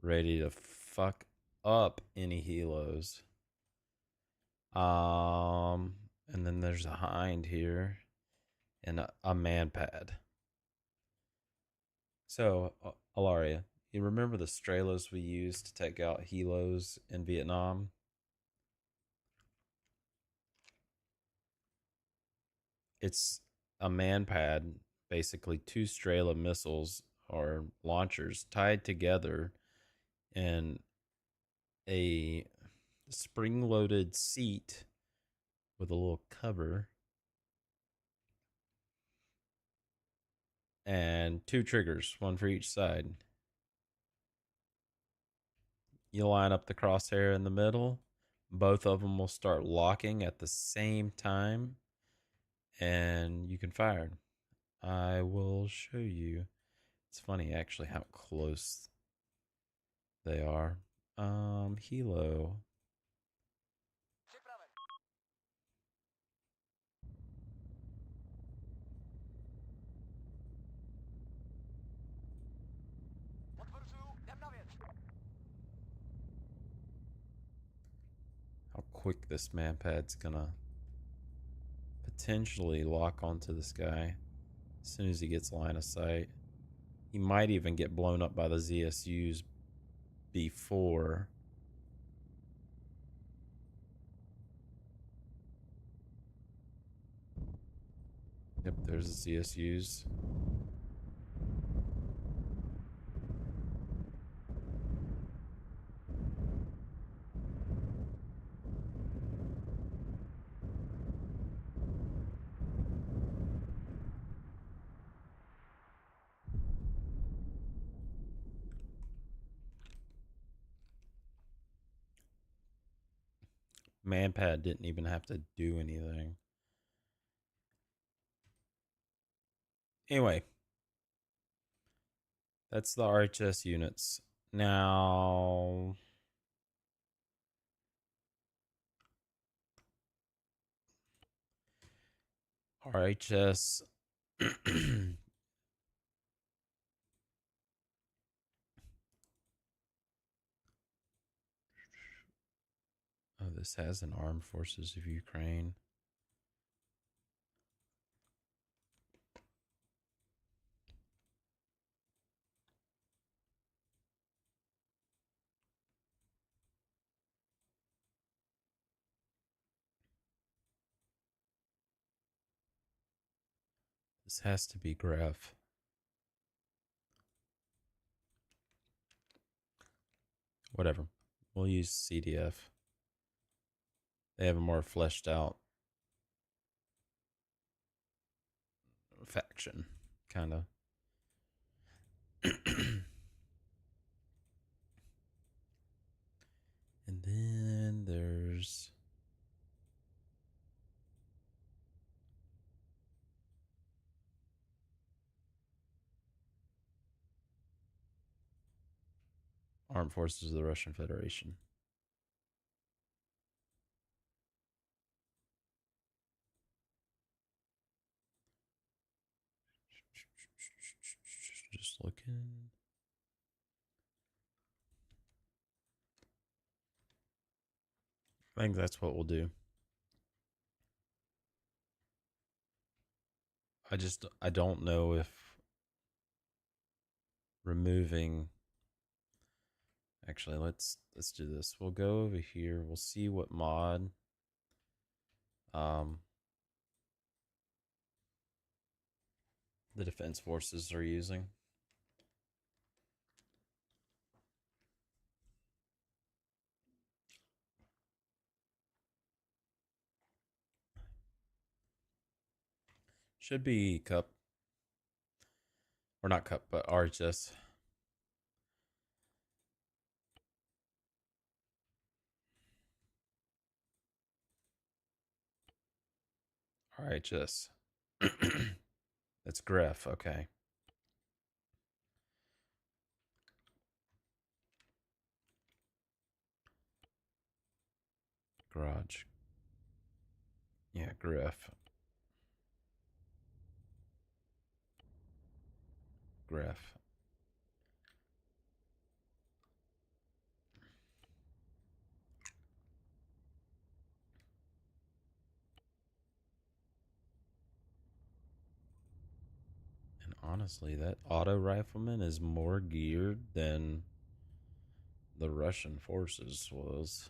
ready to fuck up any helos. And then there's a hind here and a man pad. So, Alaria, you remember the Strelos we used to take out helos in Vietnam? It's a man pad, basically 2 Strela missiles or launchers tied together in a spring loaded seat with a little cover and 2 triggers, one for each side. You line up the crosshair in the middle, both of them will start locking at the same time, and you can fire. I will show you. It's funny actually how close they are. Helo. How quick this man pad's gonna potentially lock onto this guy as soon as he gets line of sight. He might even get blown up by the ZSUs before. Yep, there's the ZSUs. Manpad didn't even have to do anything. Anyway, that's the RHS units. Now, RHS. Oh, this has an Armed Forces of Ukraine. This has to be Graph. Whatever. We'll use CDF. They have a more fleshed out faction, kind of. And then there's Armed Forces of the Russian Federation. Just looking. I think that's what we'll do. I don't know if removing. Actually, let's do this. We'll go over here. We'll see what mod um the defense forces are using. Should be cup or not cup, but RHS. RHS. That's Gref. Okay. Garage. Yeah, Gref. Gref. And honestly, that auto rifleman is more geared than the Russian forces was.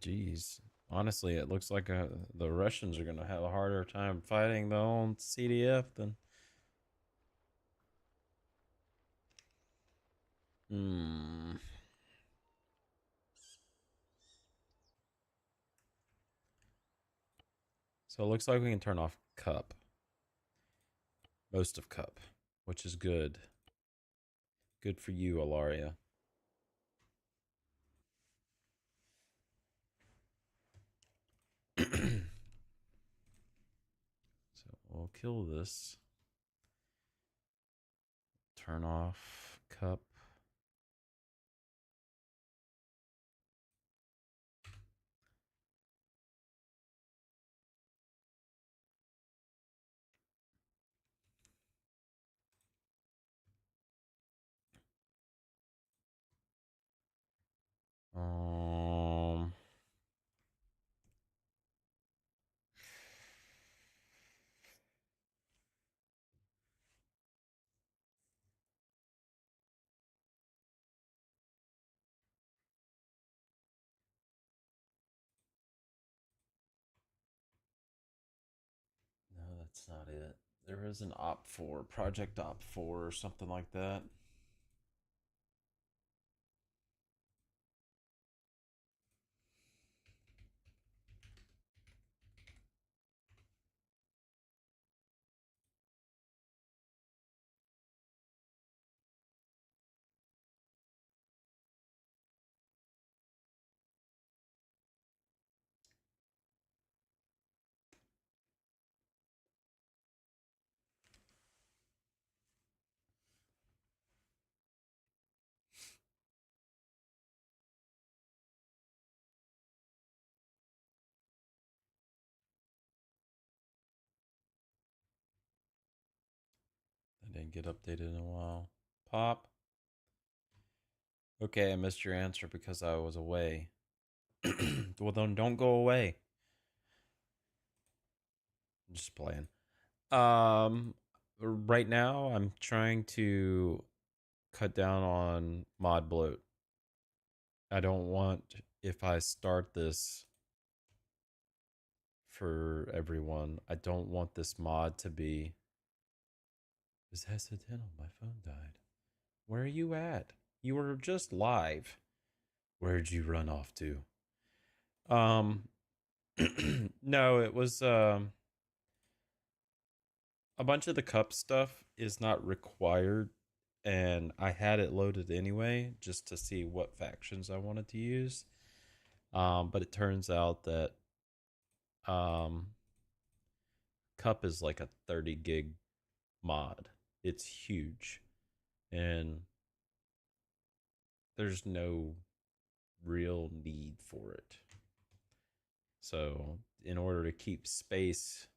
Jeez. Honestly, it looks like the Russians are going to have a harder time fighting their own CDF than. Hmm. So it looks like we can turn off Cup. Most of Cup, which is good. Good for you, Alaria. So we'll kill this. Turn off Cup. Um, no, that's not it. There is an Op 4, Project Op 4 or something like that. That didn't get updated in a while. Pop. Okay, I missed your answer because I was away. Well, then don't go away. I'm just playing. Right now I'm trying to cut down on mod bloat. I don't want if I start this for everyone. I don't want this mod to be. Is accidental? My phone died. Where are you at? You were just live. Where'd you run off to? Um, no, it was a bunch of the cup stuff is not required, and I had it loaded anyway just to see what factions I wanted to use. But it turns out that um, cup is like a 30 gig mod. It's huge, and there's no real need for it. So, in order to keep space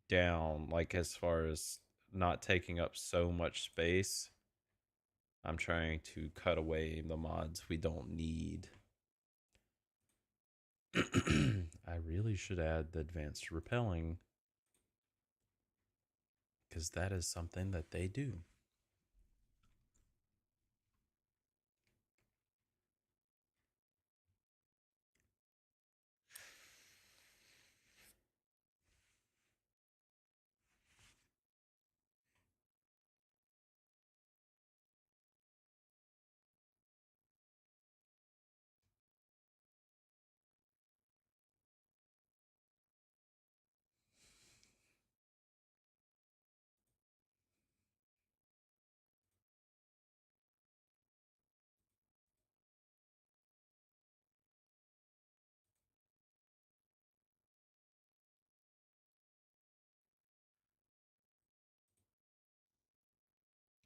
down, like as far as not taking up so much space, I'm trying to cut away the mods we don't need. I really should add the advanced repelling because that is something that they do.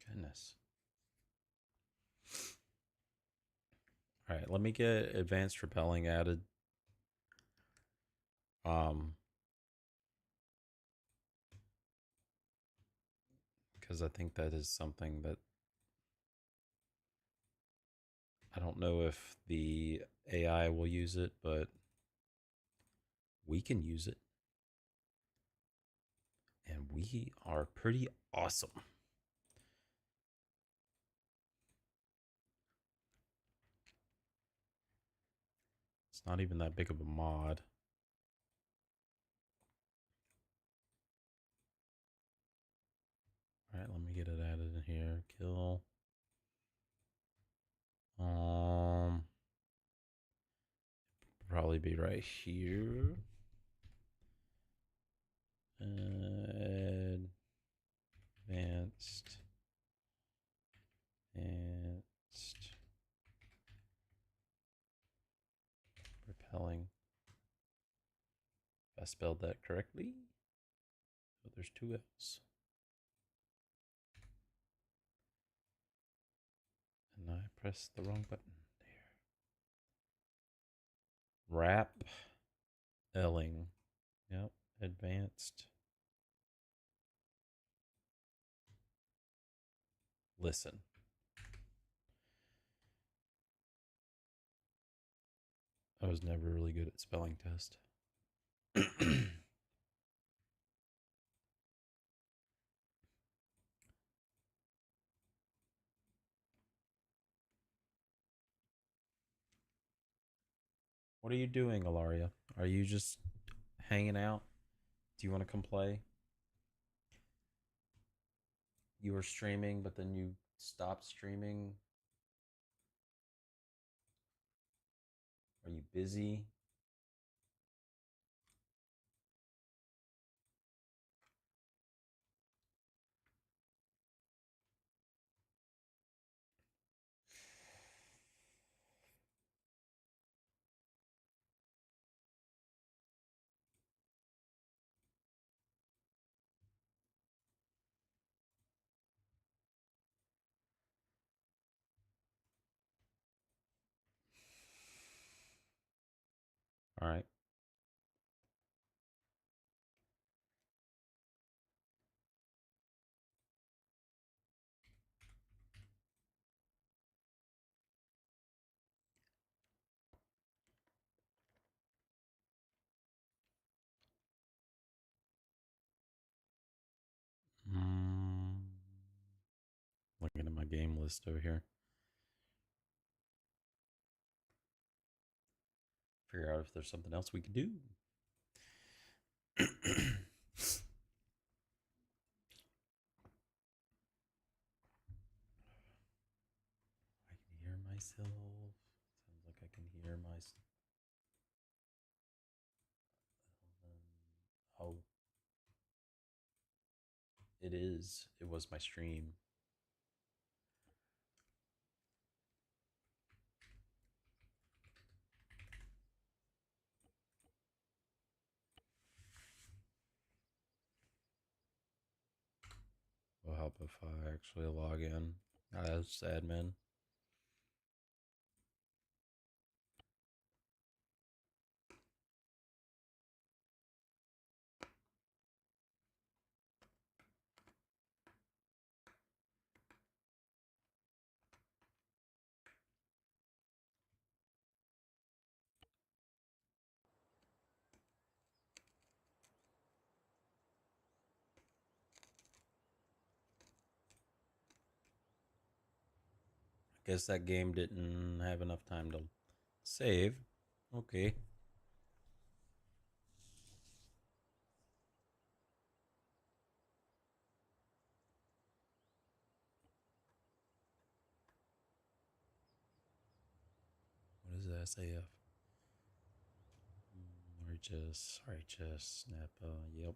Goodness. All right, let me get advanced repelling added. Um, because I think that is something that I don't know if the AI will use it, but we can use it. And we are pretty awesome. It's not even that big of a mod. All right, let me get it added in here. Kill. Um, Probably be right here. Advanced. Advanced. Repelling. If I spelled that correctly. Oh, there's two L's. And I pressed the wrong button. There. Wrap. Elling. Yep. Advanced. Listen. I was never really good at spelling test. What are you doing, Alaria? Are you just hanging out? Do you want to come play? You were streaming, but then you stopped streaming. Are you busy? All right. Mm, Looking at my game list over here. Figure out if there's something else we could do. nice. Oh, it is. It was my stream. Will help if I actually log in as admin. Guess that game didn't have enough time to save. Okay. What is the SAF? Righteous, snap. Yep.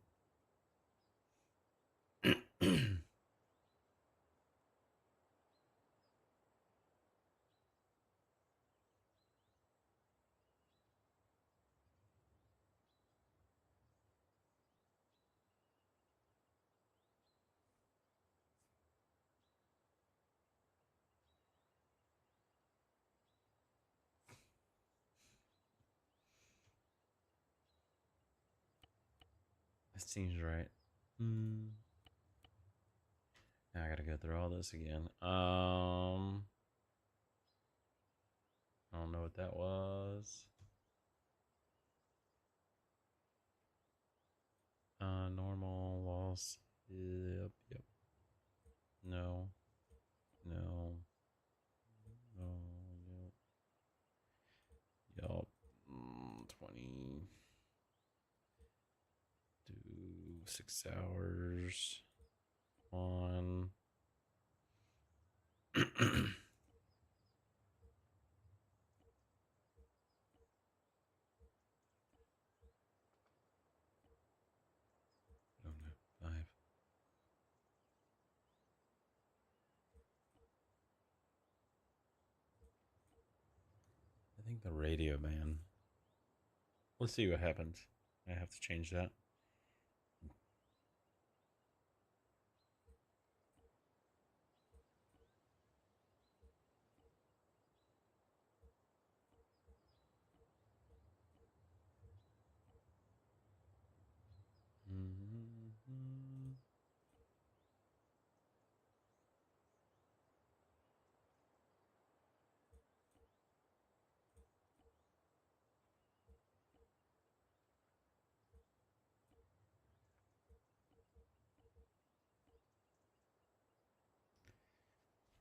That seems right. Now I gotta go through all this again. I don't know what that was. Normal loss. Yep. No. No. No. Yep. 20 to 6 hours on. I don't know. 5. I think the radio man. Let's see what happens. I have to change that.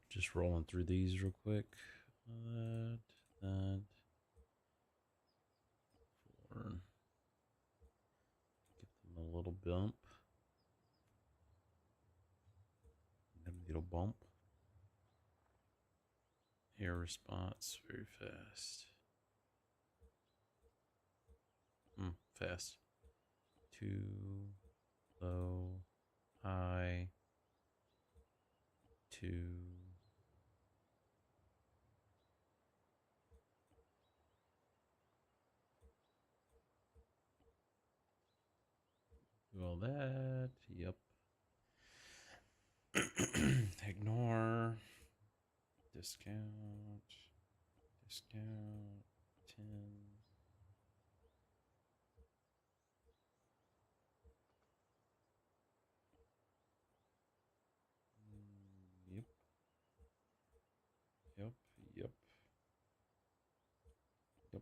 Just rolling through these real quick. That. 4. Give them a little bump. A little bump. Air response very fast. Fast. 2, low, high, 2. Do all that. Yep. Ignore. Discount. 10. Yep. Yep. Yep. Yep.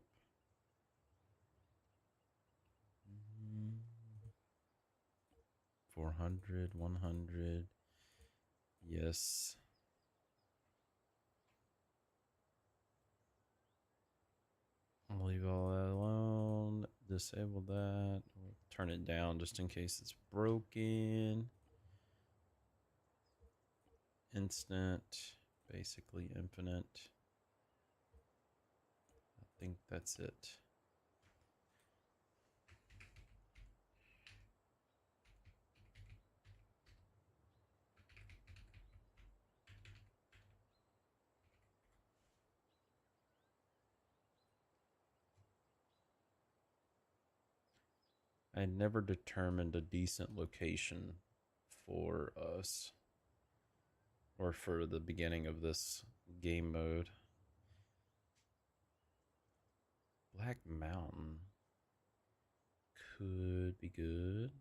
400, 100. Yes. I'll leave all that alone. Disable that. We'll turn it down just in case it's broken. Instant. Basically infinite. think that's it. I never determined a decent location for us or for the beginning of this game mode. Black Mountain could be good.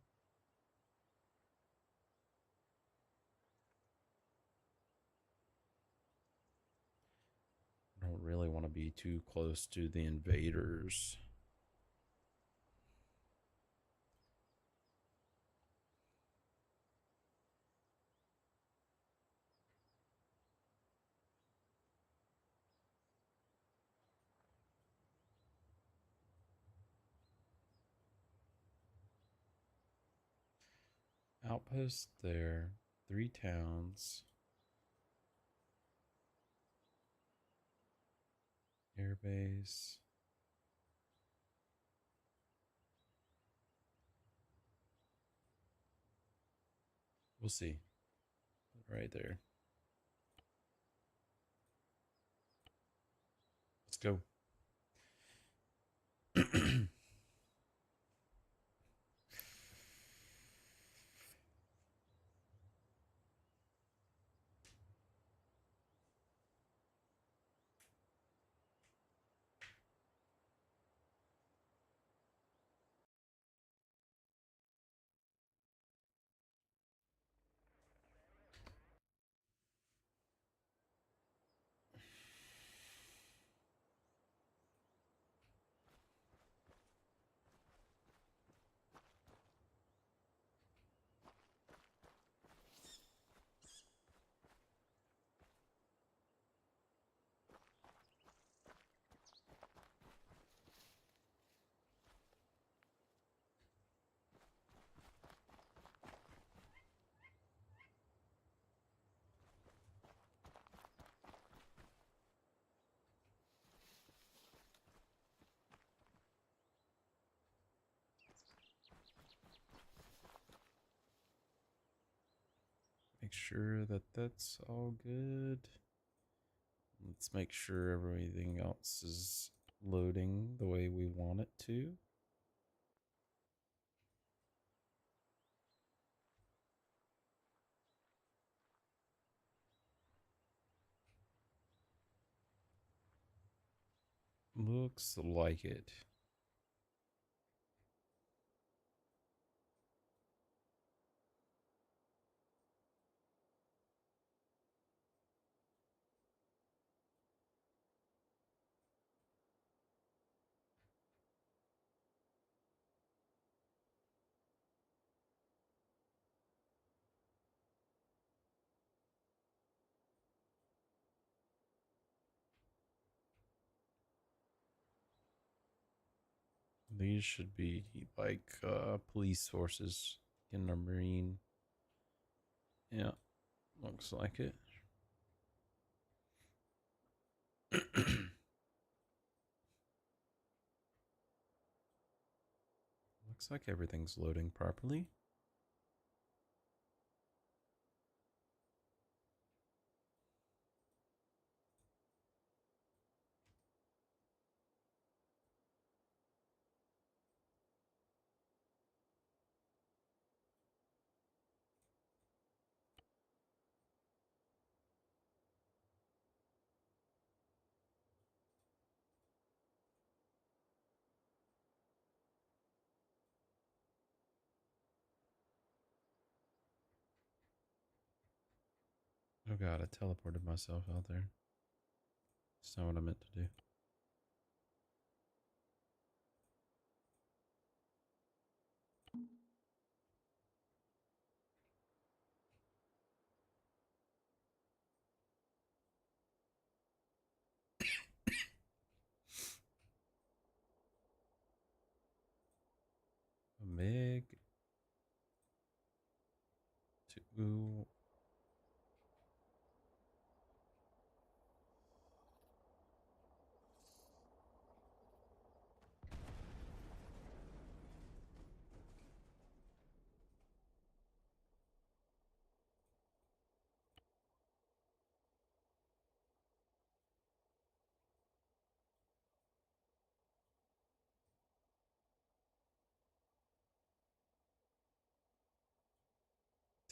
I don't really want to be too close to the invaders. Outpost there. 3 towns. Airbase. We'll see. Right there. Let's go. Make sure that that's all good. Let's make sure everything else is loading the way we want it to. Looks like it. These should be like police forces in a marine. Yeah, looks like it. Looks like everything's loading properly. Oh god, I teleported myself out there. That's not what I meant to do. Meg to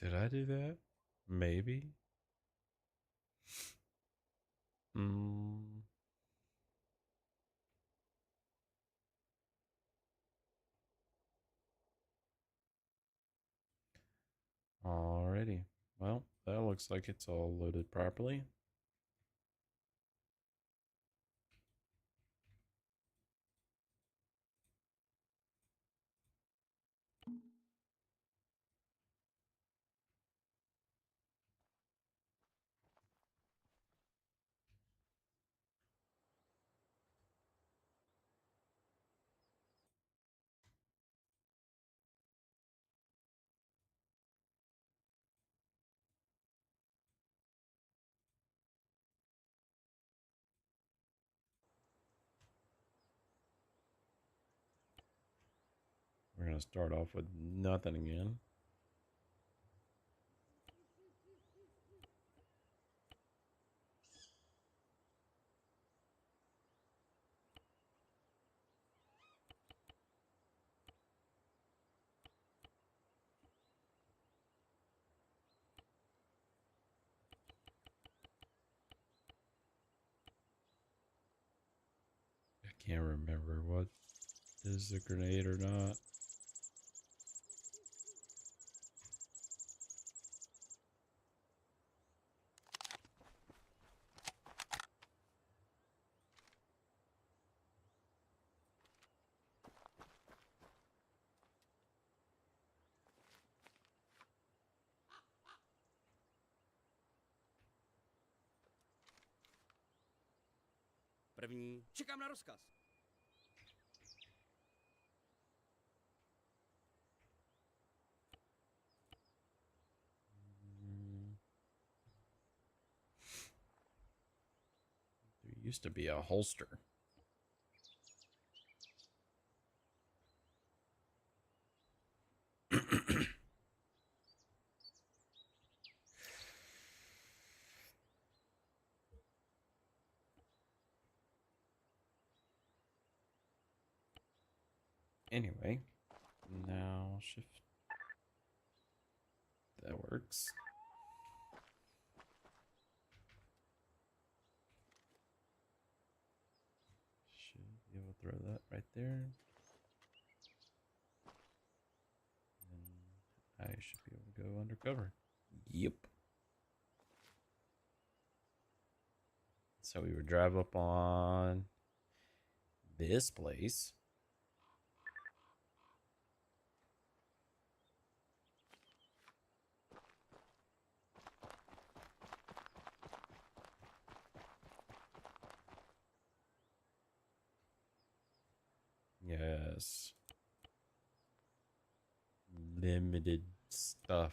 Did I do that? Maybe. Mm. Alrighty. Well, that looks like it's all loaded properly. We're going to start off with nothing again. I can't remember what is a grenade or not. První. Čekám na rozkaz. There used to be a holster. Anyway, now shift. That works. Should be able to throw that right there. And I should be able to go undercover. Yep. So we would drive up on this place. Yes. Limited stuff.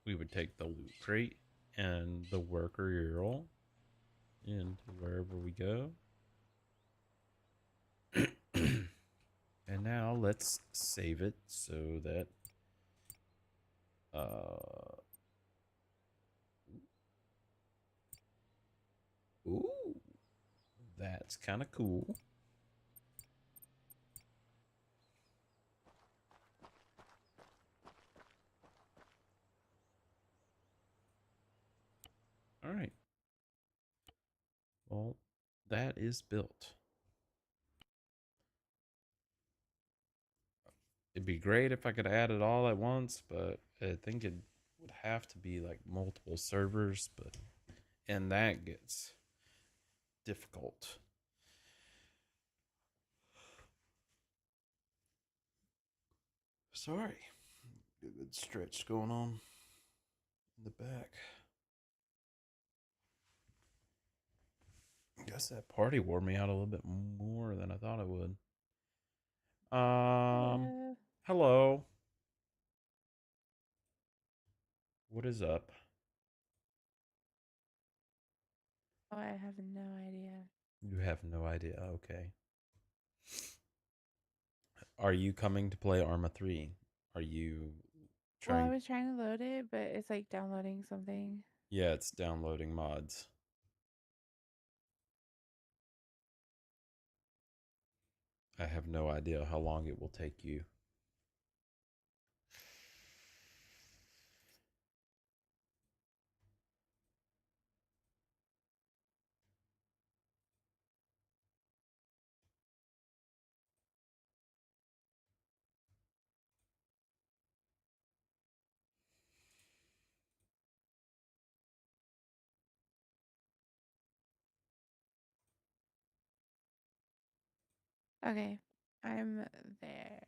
We would take the loot crate and the worker Ural into wherever we go. And now let's save it so that ooh, that's kind of cool. All right. Well, that is built. It'd be great if I could add it all at once, but I think it would have to be like multiple servers, but and that gets difficult. Sorry. Good stretch going on in the back. I guess that party wore me out a little bit more than I thought it would. Hello. Hello. What is up? Oh, I have no idea. You have no idea. Okay. Are you coming to play Arma 3? Are you Well, I trying? was trying to load it, but it's like downloading something. Yeah, it's downloading mods. I have no idea how long it will take you. Okay, I'm there.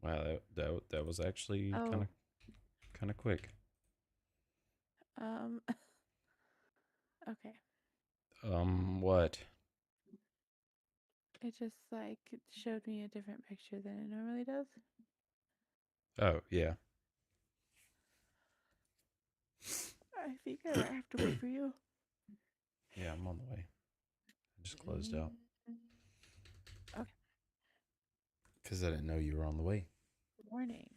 Wow, that was actually Oh, kind of quick. um, okay. What? It just like showed me a different picture than it normally does. Oh, yeah. I think I might have to wait for you. Yeah, I'm on the way. I just closed out Okay. because I didn't know you were on the way. Warning.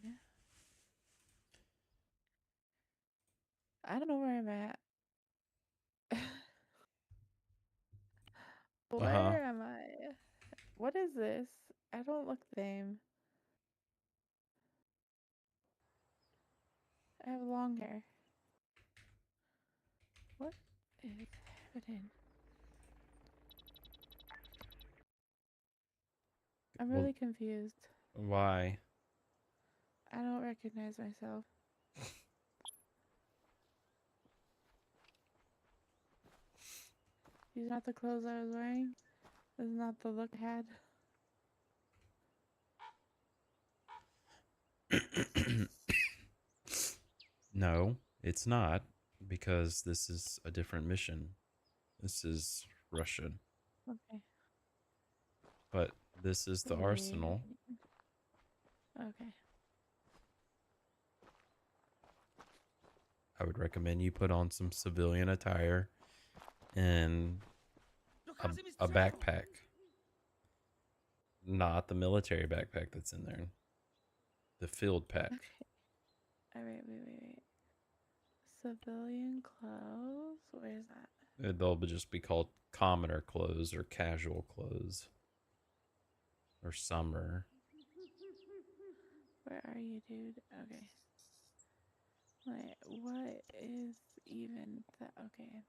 I don't know where I'm at. Uh-huh. Where am I? What is this? I don't look the same. I have long hair. What is happening? I'm Well, really confused. why? I don't recognize myself. These are not the clothes I was wearing. This is not the look I had. No, it's not because this is a different mission. This is Russian, Okay. but this is the Wait. arsenal. Okay. I would recommend you put on some civilian attire and Dochází mi a střelivo! backpack, not the military backpack that's in there. The field pack. Okay. All right. Wait. Civilian clothes. Where's that? They'll just be called commoner clothes or casual clothes or summer. Where are you, dude? Okay. Wait. What is even that? Okay.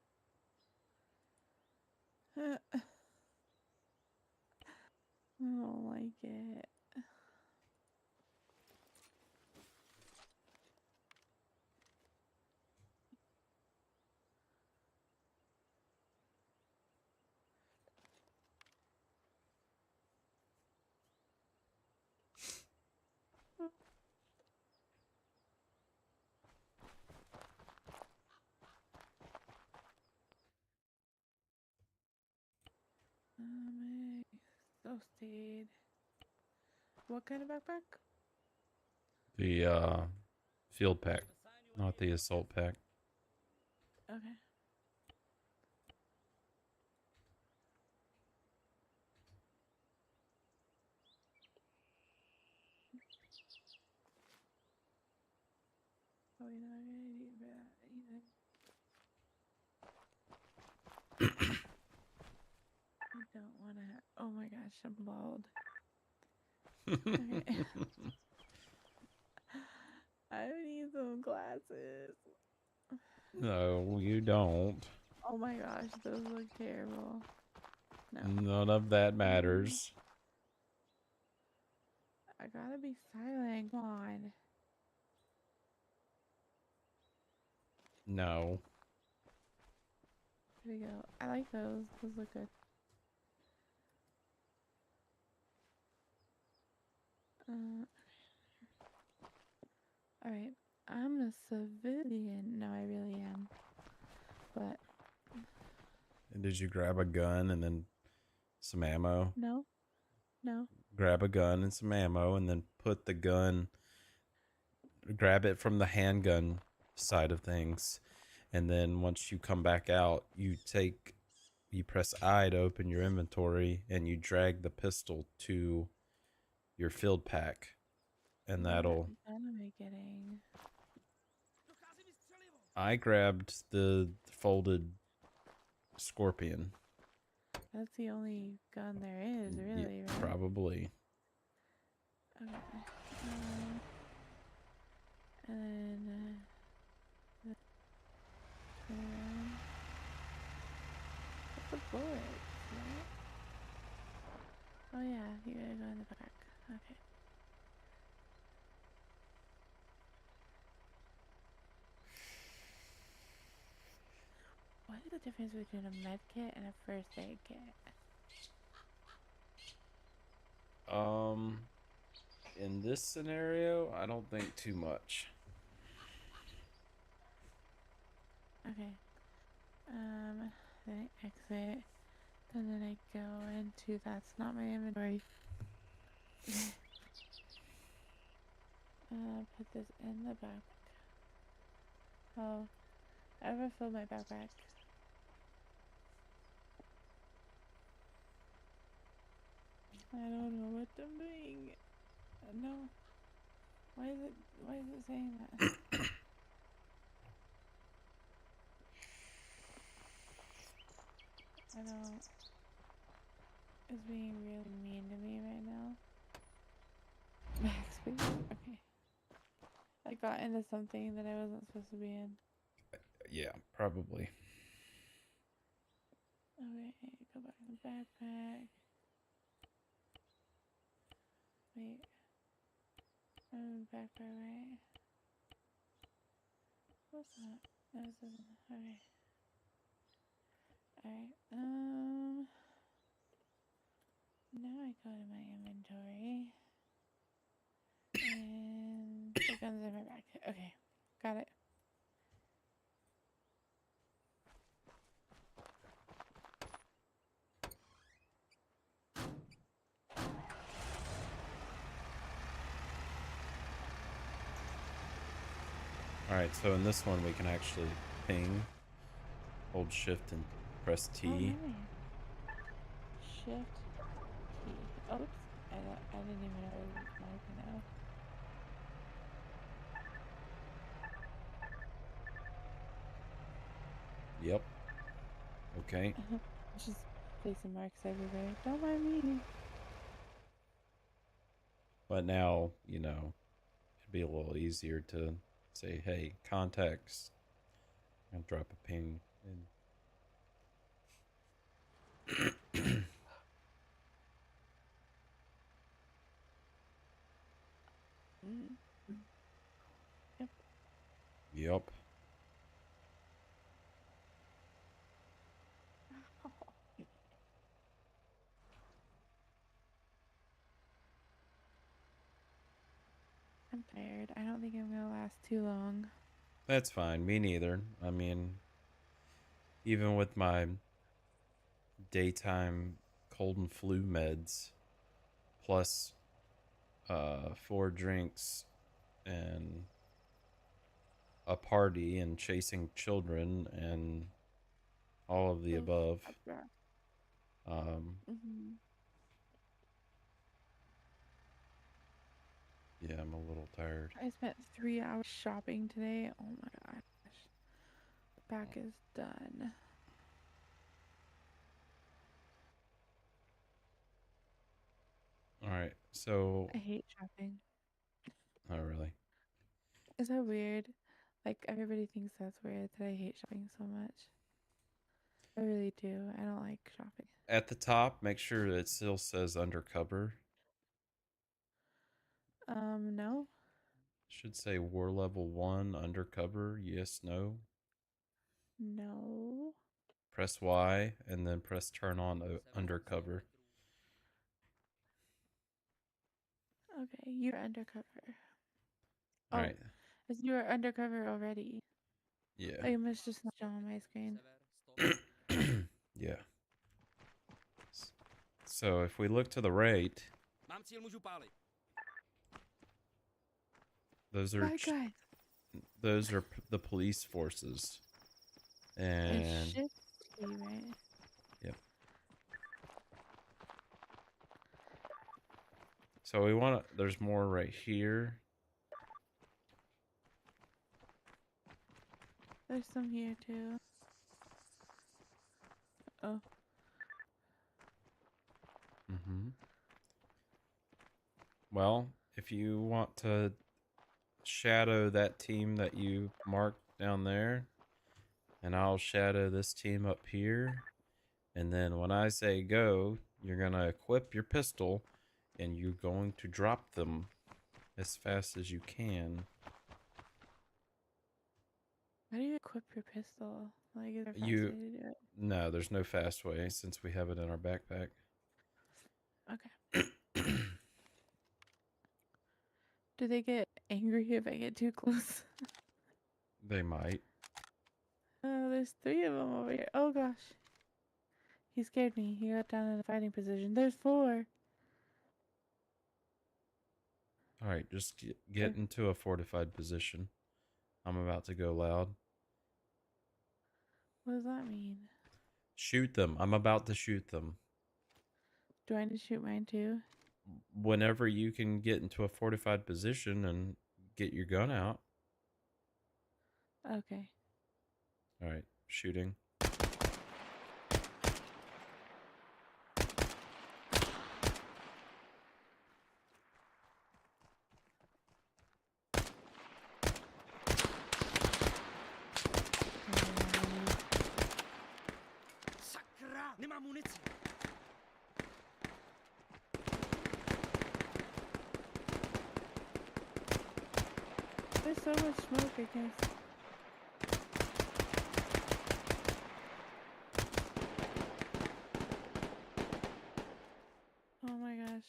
I don't like it. So stayed. What kind of backpack? The field pack, not the assault pack. Okay. Probably not a good idea for that either. I don't want to. Oh my gosh, I'm bald. Okay. I need some glasses. No, you don't. Oh my gosh, those look terrible. No. None of that matters. I gotta be silent. Come on. No. Here we go. I like those. Those look good. Alright. I'm a civilian. No, I really am. But Did you grab a gun and then some ammo? no. No. Grab a gun and some ammo and then put the gun, grab it from the handgun side of things. And then once you come back out, you press I to open your inventory and you drag the pistol to your field pack. And What that'll. gun am I getting? Dochází mi střelivo! I grabbed the folded scorpion. That's the only gun there is, Yeah, really, right? probably. Okay. Um, and then turn around. What's the bullets, right? Oh yeah, you gotta go in the back. Okay. What is the difference between a med kit and a first aid kit? In this scenario, I don't think too much. Okay. Then I exit, and then I go into that's not my inventory. Put this in the back. Oh, I overfilled my backpack. I don't know what I'm doing. No. Why is it saying that? I don't. It's being really mean to me right now. Max, please. Okay. I got into something that I wasn't supposed to be in. Yeah, probably. Okay, go back to the backpack. Wait. I'm in the backpack, right? What's that? No, this isn't. Okay. Alright. Now I go to my inventory. And the gun's in my back. Okay. Got it. Alright, so in this one we can actually ping, hold shift and press Oh, T. nice. Shift T. Oops. I didn't even know it was marking out. Yep. Okay. Just placing marks everywhere. Don't mind me. But now, it'd be a little easier to say, hey, contacts, and drop a ping in. Mm. Yep. Yep. I'm tired. I don't think I'm gonna last too long. That's fine. Me neither. I mean, even with my daytime cold and flu meds, plus 4 drinks and a party and chasing children and all of the Oof, above. that's rough. Um, Mm-hmm. yeah, I'm a little tired. I spent 3 hours shopping today. Oh my gosh. Back is done. All right, so, I hate shopping. oh, really? Is that weird? Like everybody thinks that's weird that I hate shopping so much. I really do. I don't like shopping. At the top, make sure it still says undercover. No. Should say war level 1 undercover. Yes, no. No. Press Y and then press turn on undercover. Okay, you're undercover. All Oh, right. you are undercover already. Yeah. I must just not show on my screen. Yeah. So if we look to the right, Mám cíl, můžu pálit. those are My God. the police forces. It's And shift T, right? yep. So we want to, there's more right here. There's some here too. Oh. Mm-hmm. Well, if you want to shadow that team that you marked down there, and I'll shadow this team up here, and then when I say go, you're going to equip your pistol, and you're going to drop them as fast as you can. How do you equip your pistol? Like, is there a fast You way to do it? No, there's no fast way since we have it in our backpack. Okay. Do they get angry if I get too close? They might. Oh, there's 3 of them over here. Oh gosh. He scared me. He got down in a fighting position. There's 4. All right, just get There. into a fortified position. I'm about to go loud. What does that mean? Shoot them. I'm about to shoot them. Do I need to shoot mine too? Whenever you can get into a fortified position and get your gun out. Okay. All right, shooting. Sakra! Nemám munici! There's so much smoke, I guess. Oh my gosh.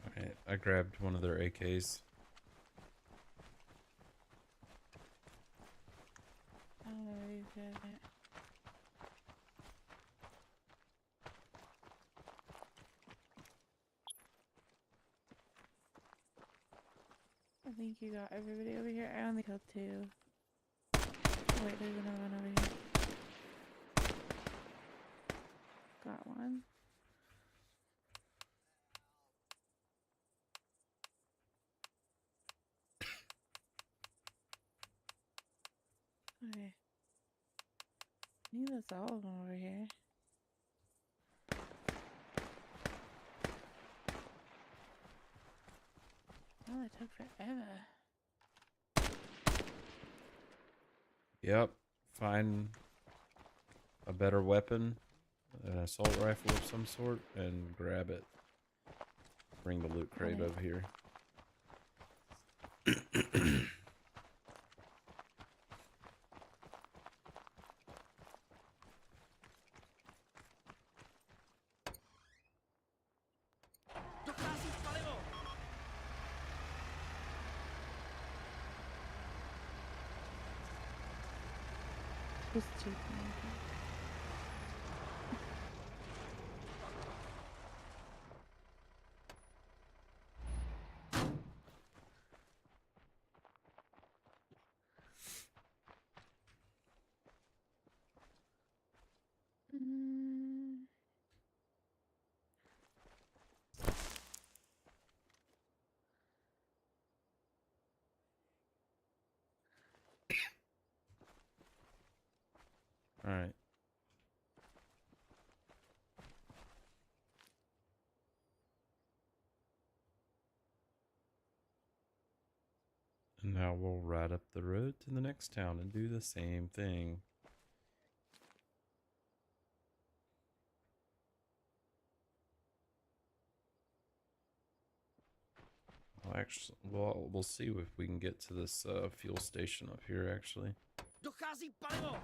All right, I grabbed one of their AKs. I don't know where these guys went. I think you got everybody over here. I only killed 2. Wait, there's another one over here. Got one. Okay. I think that's all of them over here. Oh, it took forever. Yep. Find a better weapon, an assault rifle of some sort, and grab it. Bring the loot crate Okay. over here. Dochází palivo! Just cheap. Okay. Mm. All right. And now we'll ride up the road to the next town and do the same thing. Well, actually, we'll see if we can get to this fuel station up here, actually. Dochází palivo!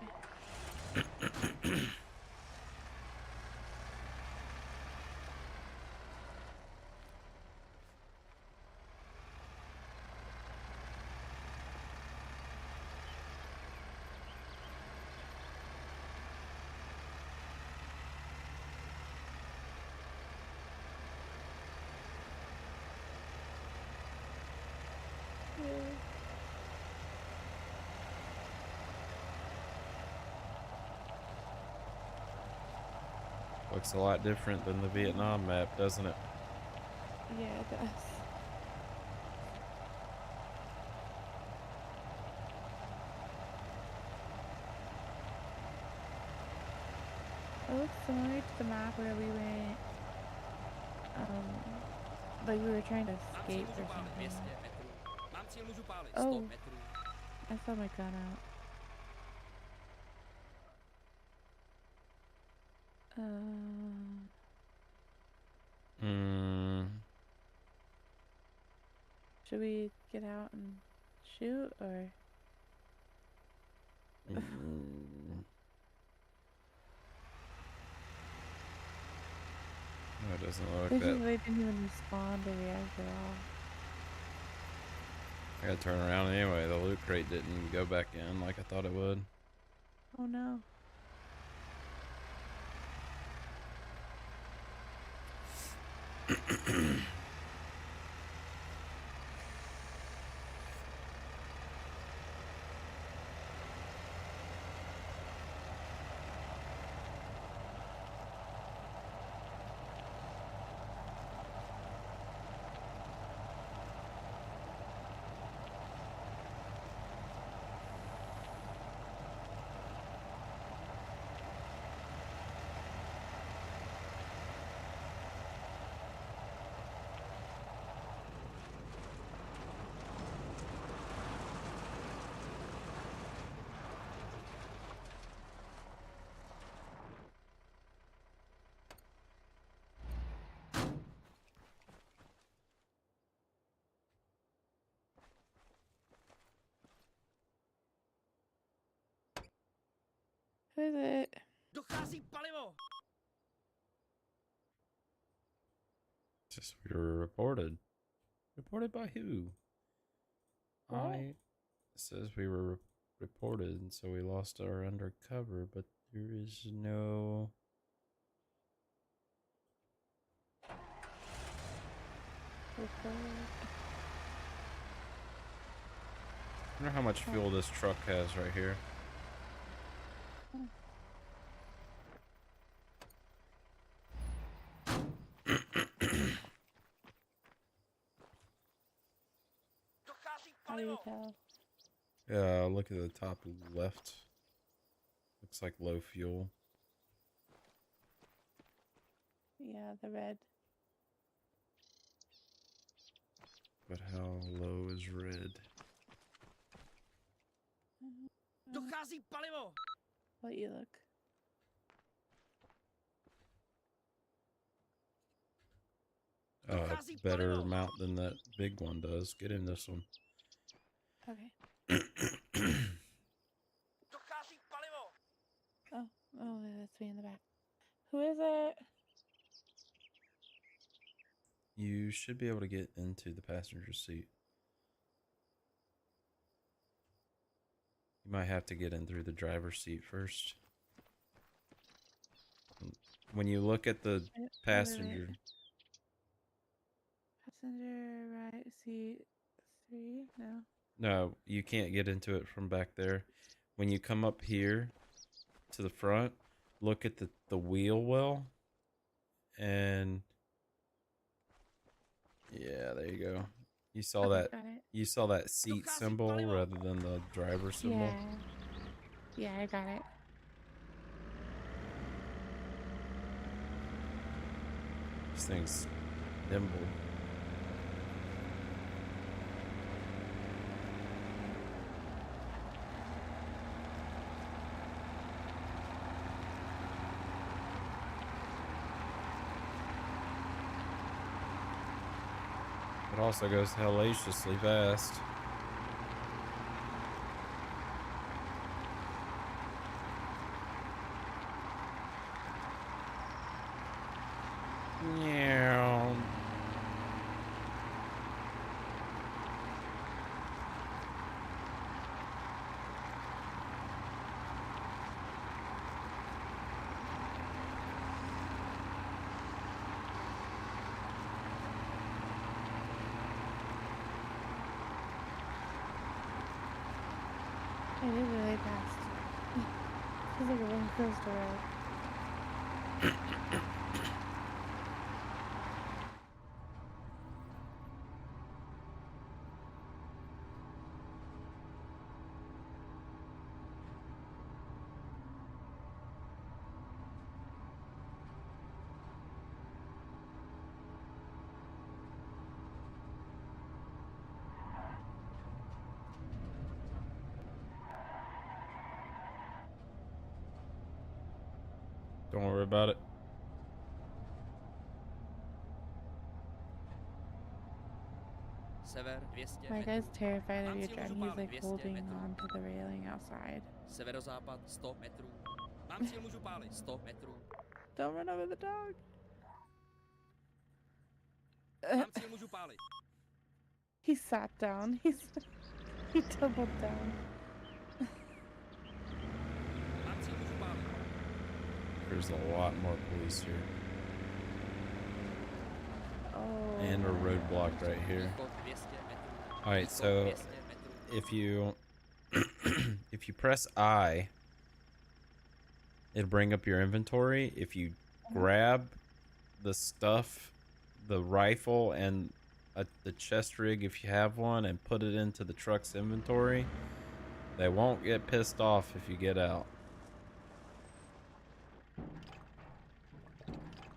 Yeah. Looks a lot different than the Vietnam map, doesn't it? Yeah, it does. It looks similar to the map where we went, like we were trying to Mám escape cíl, or můžu pálit something. 200 metrů. Mám cíl, můžu pálit 100 Oh, metrů. I saw my gun out. Should we get out and shoot or? Mm. No, it doesn't look They that. didn't even respond or react at all. I gotta turn around anyway. The loot crate didn't go back in like I thought it would. Oh no. Who is it? Dochází palivo! Just we were reported. Reported by who? What? It says we were reported, and so we lost our undercover, but there is no. Report. I wonder how much fuel this truck has right here. Dochází How do you palivo! tell? Yeah, look at the top left. Looks like low fuel. Yeah, the red. But how low is red? Dochází palivo! Let you look. Better amount than that big one does. Get in this one. Okay. Dochází palivo! Oh, that's me in the back. Who is it? You should be able to get into the passenger seat. You might have to get in through the driver's seat first. When you look at the passenger, Passenger right seat 3? No. no, you can't get into it from back there. When you come up here to the front, look at the wheel well, and yeah, there you go. You saw Okay, that. got it. You saw that seat symbol rather than the driver symbol. Yeah. Yeah, I got it. This thing's nimble. It also goes hellaciously fast. Meow. It is really fast. Feels like a roller coaster ride. Don't worry about it. Sever 200 My metrů. guy's terrified of Mám your cíl, drone. můžu He's pálit like 200 holding metrů. on to the railing outside. Severozápad 100 metrů. Mám cíl, můžu pálit 100 metrů. Don't run over the dog. Mám cíl, můžu pálit. He sat down. He doubled down. Mám cíl, můžu pálit. There's a lot more police here. Oh. And a roadblock right here. Východ 200 metrů. Alright, Východ so 200 metrů. if you if you press I, it'll bring up your inventory. If you grab the stuff, the rifle and the chest rig if you have one, and put it into the truck's inventory, they won't get pissed off if you get out.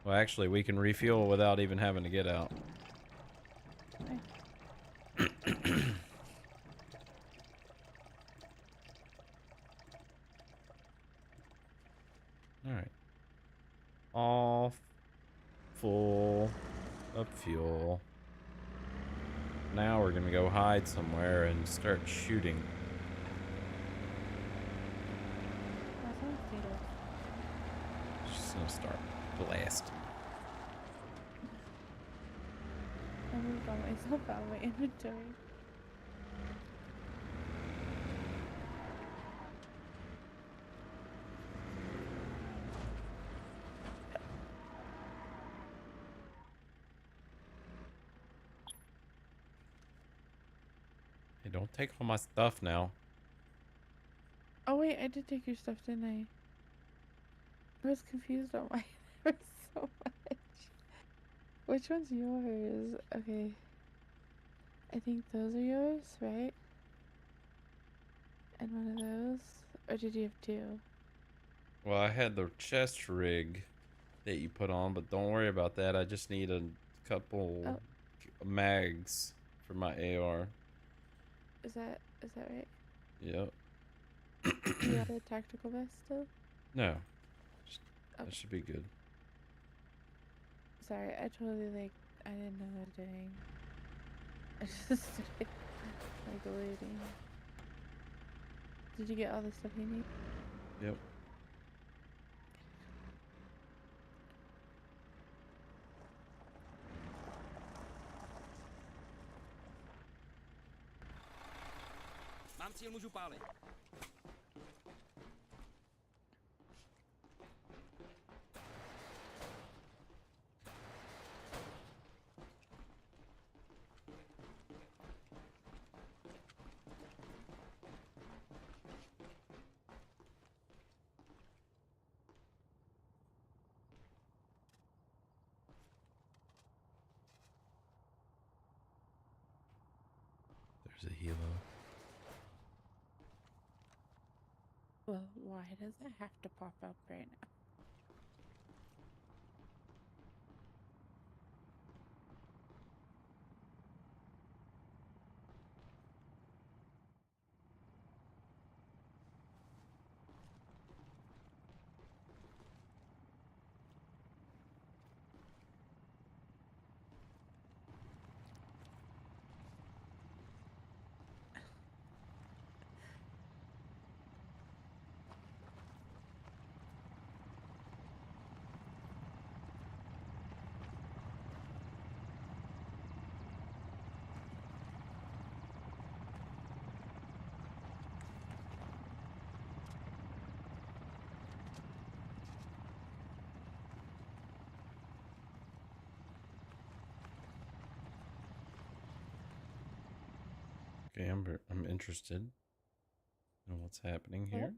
Well, actually, we can refuel without even having to get out. Alright. All full of fuel. Now we're gonna go hide somewhere and start shooting. That sounds dangerous. Just gonna start blasting. I moved all myself out of my inventory. Hey, don't take all my stuff now. Oh wait, I did take your stuff, didn't I? I was confused on why there was so much. Which one's yours? Okay. I think those are yours, right? And one of those? Or did you have two? Well, I had the chest rig that you put on, but don't worry about that. I just need a couple mags for my AR. Is that right? Yep. You have the tactical vest still? No. That Okay. should be good. Sorry, I totally I didn't know what I was doing. I just started looting. Did you get all the stuff you need? Yep. Mám cíl, můžu pálit. There's a helo. Well, why does it have to pop up right now? Okay, I'm interested in what's happening here.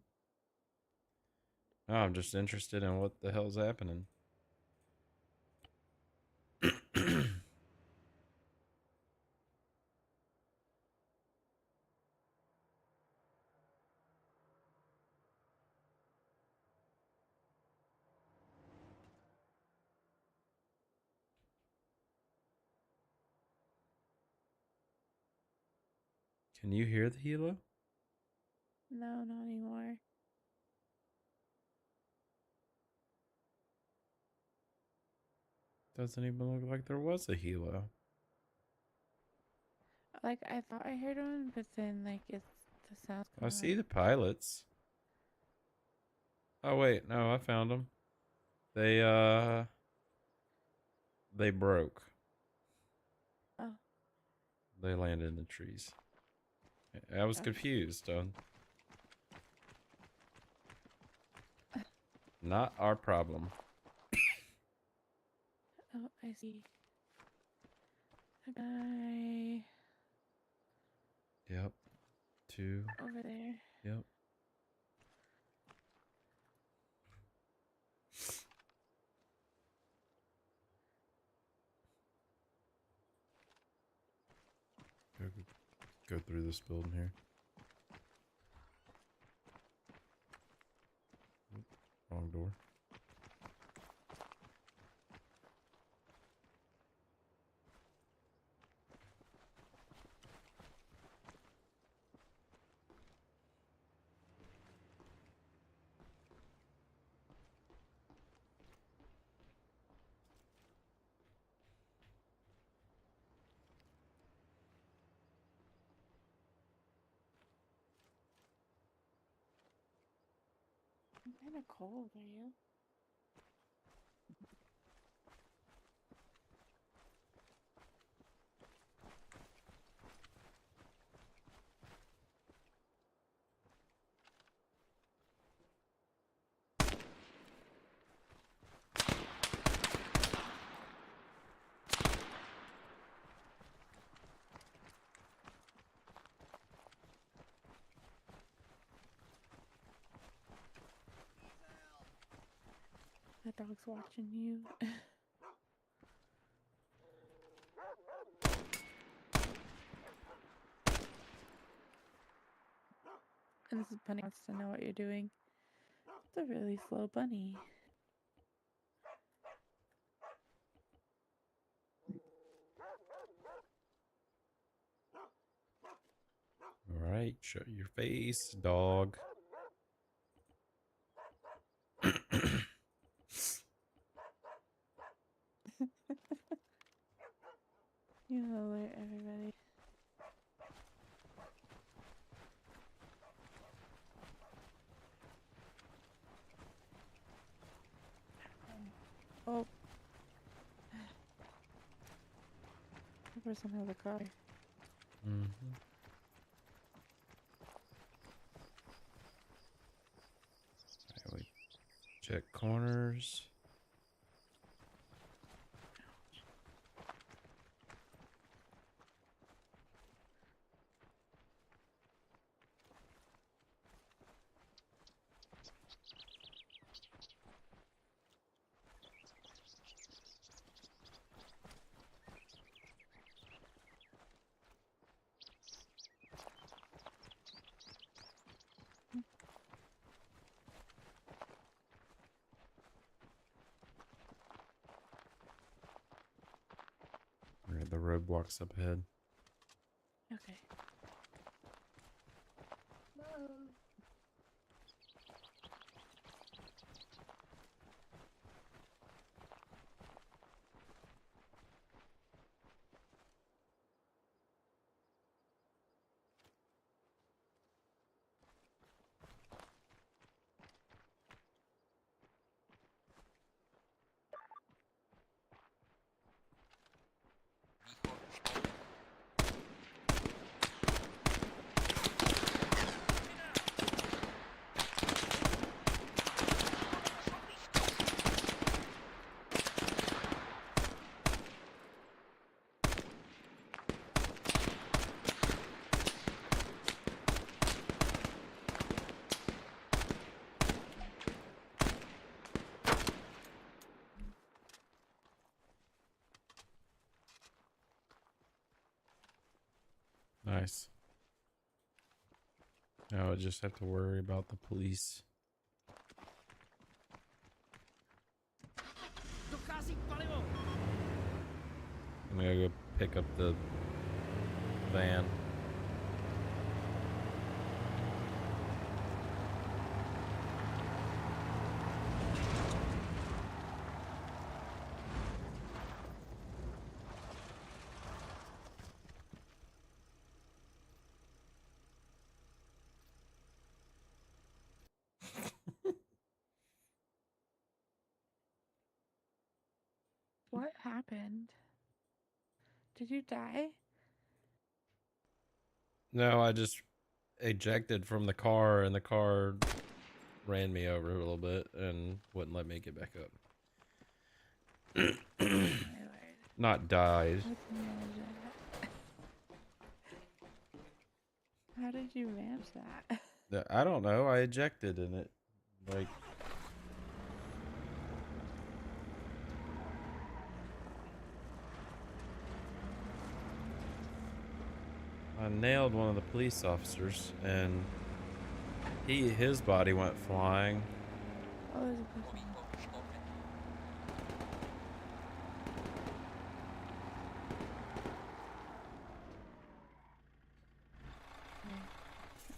Oh, I'm just interested in what the hell's happening. Can you hear the helo? No, not anymore. Doesn't even look like there was a helo. Like, I thought I heard one, but then, like, it's the sound's I going see off. the pilots. Oh wait, no, I found them. They broke. Oh, They landed in the trees. I was okay. confused. Not our problem. Oh, I see. A guy Yep. 2. over there. Yep. Go through this building here. Wrong door. I'm kind of cold, are you? That dog's watching you. And this bunny wants to know what you're doing. It's a really slow bunny. All right, shut your face, dog. You alert everybody. Oh. The person has a car. Mm-hmm. Right, we check corners. All right, the roadblocks up ahead. Okay. Nice. Now I just have to worry about the police. Dochází k palivu! I'm gonna go pick up the van. What happened? Did you die? No, I just ejected from the car, and the car ran me over a little bit and wouldn't let me get back up. My lord. Not died. How did you manage that? How did you manage that? I don't know. I ejected and it, like, I nailed one of the police officers, and his body went flying. Oh, there's a person. Movimento, stop metro.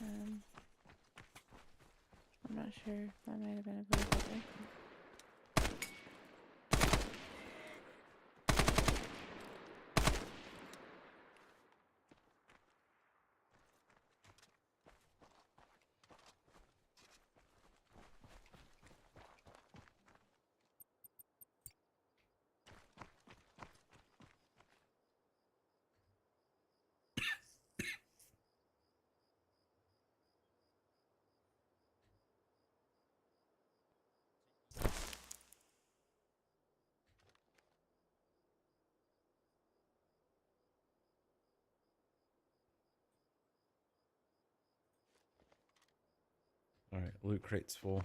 Um, I'm not sure. That might have been a police officer. All right, loot crate's full.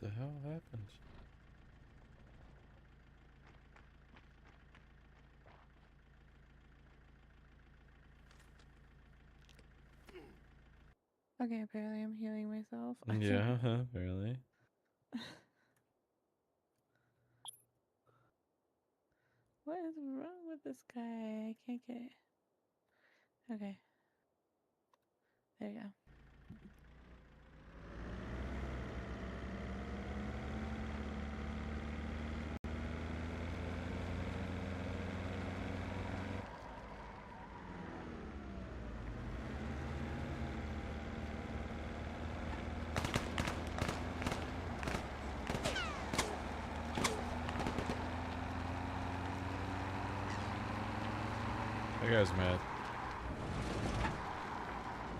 The hell happened? Okay, apparently I'm healing myself. Yeah, apparently. What is wrong with this guy? I can't get it. Okay. There you go. That guy's mad.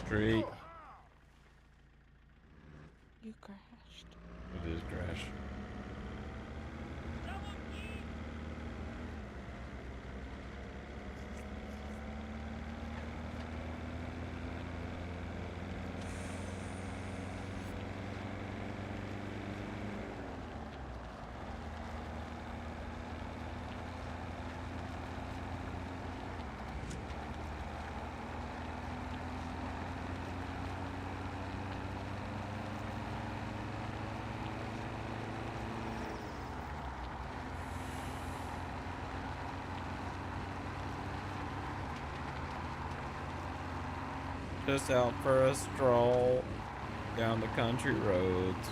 Treat. You crashed. It is crash. Just out for a stroll down the country roads.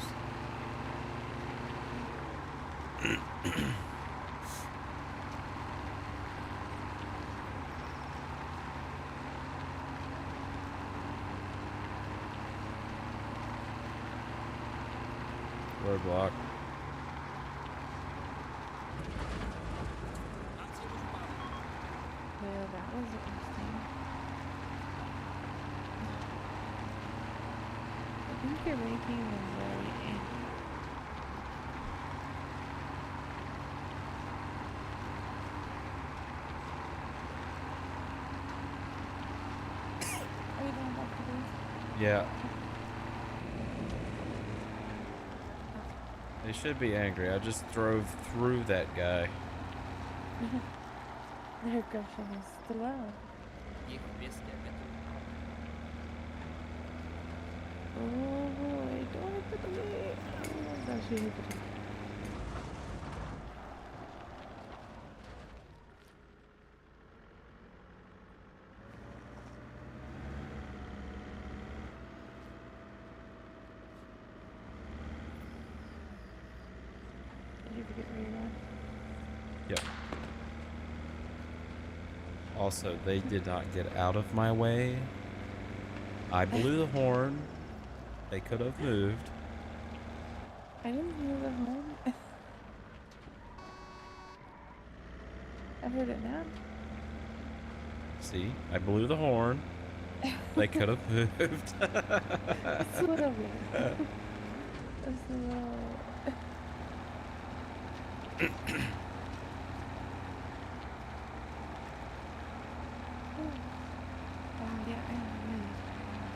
Roadblock. Well, that was interesting. I think you're making them very. Are you going back to this? Yeah. They should be angry. I just drove through that guy. Their aggression is still out. Niech 200 metrów. Oh boy, don't hit the brake. Oh gosh, you hit the brake. Did you forget where you're going? Yep. Also, they did not get out of my way. I blew the horn. They could have moved. I didn't hear the horn. I heard it now. See, I blew the horn. They could have moved. It's a little weird. It's a little. Wow, yeah, I am really tired.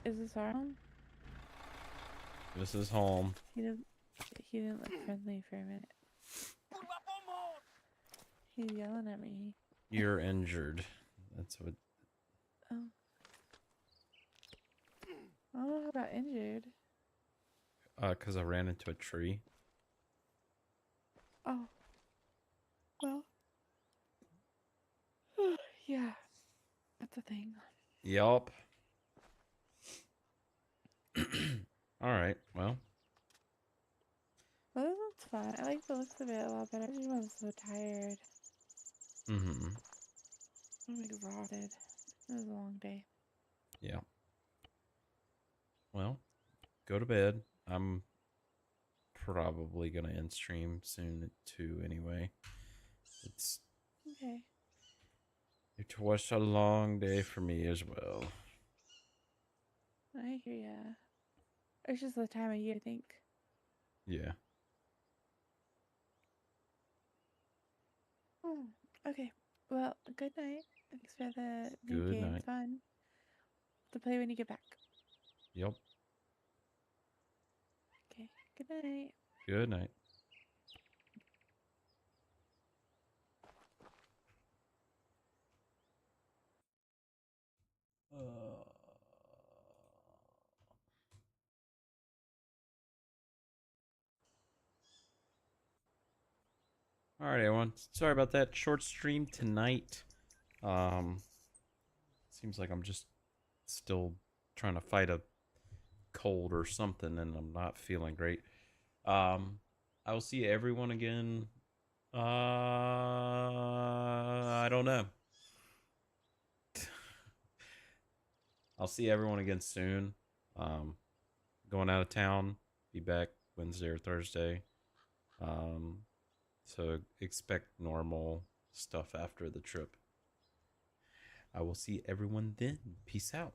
Is this our home? This is home. He didn't. He didn't look friendly for a minute. He's yelling at me. You're injured. That's what. Oh, I don't know how I got injured. Cause I ran into a tree. Oh, well. Yeah, that's a thing. Yup. All right. Well, Well, this one's fun. I like the looks of it a lot better. I just was so tired. mm-hmm. I'm exhausted. It was a long day. Yeah. Well, go to bed. I'm probably gonna end stream soon too. Anyway, Okay. it was a long day for me as well. I hear ya. It's just the time of year, I think. Yeah. Okay. Well, good night. Thanks for the new Good game. night. Fun to play when you get back. Yep. Okay. Good night. Good night. All right, everyone. Sorry about that short stream tonight. Um, seems like I'm just still trying to fight a cold or something, and I'm not feeling great. I will see everyone again. I don't know. I'll see everyone again soon. Um, going out of town. Be back Wednesday or Thursday. Um, so expect normal stuff after the trip. I will see everyone then. Peace out.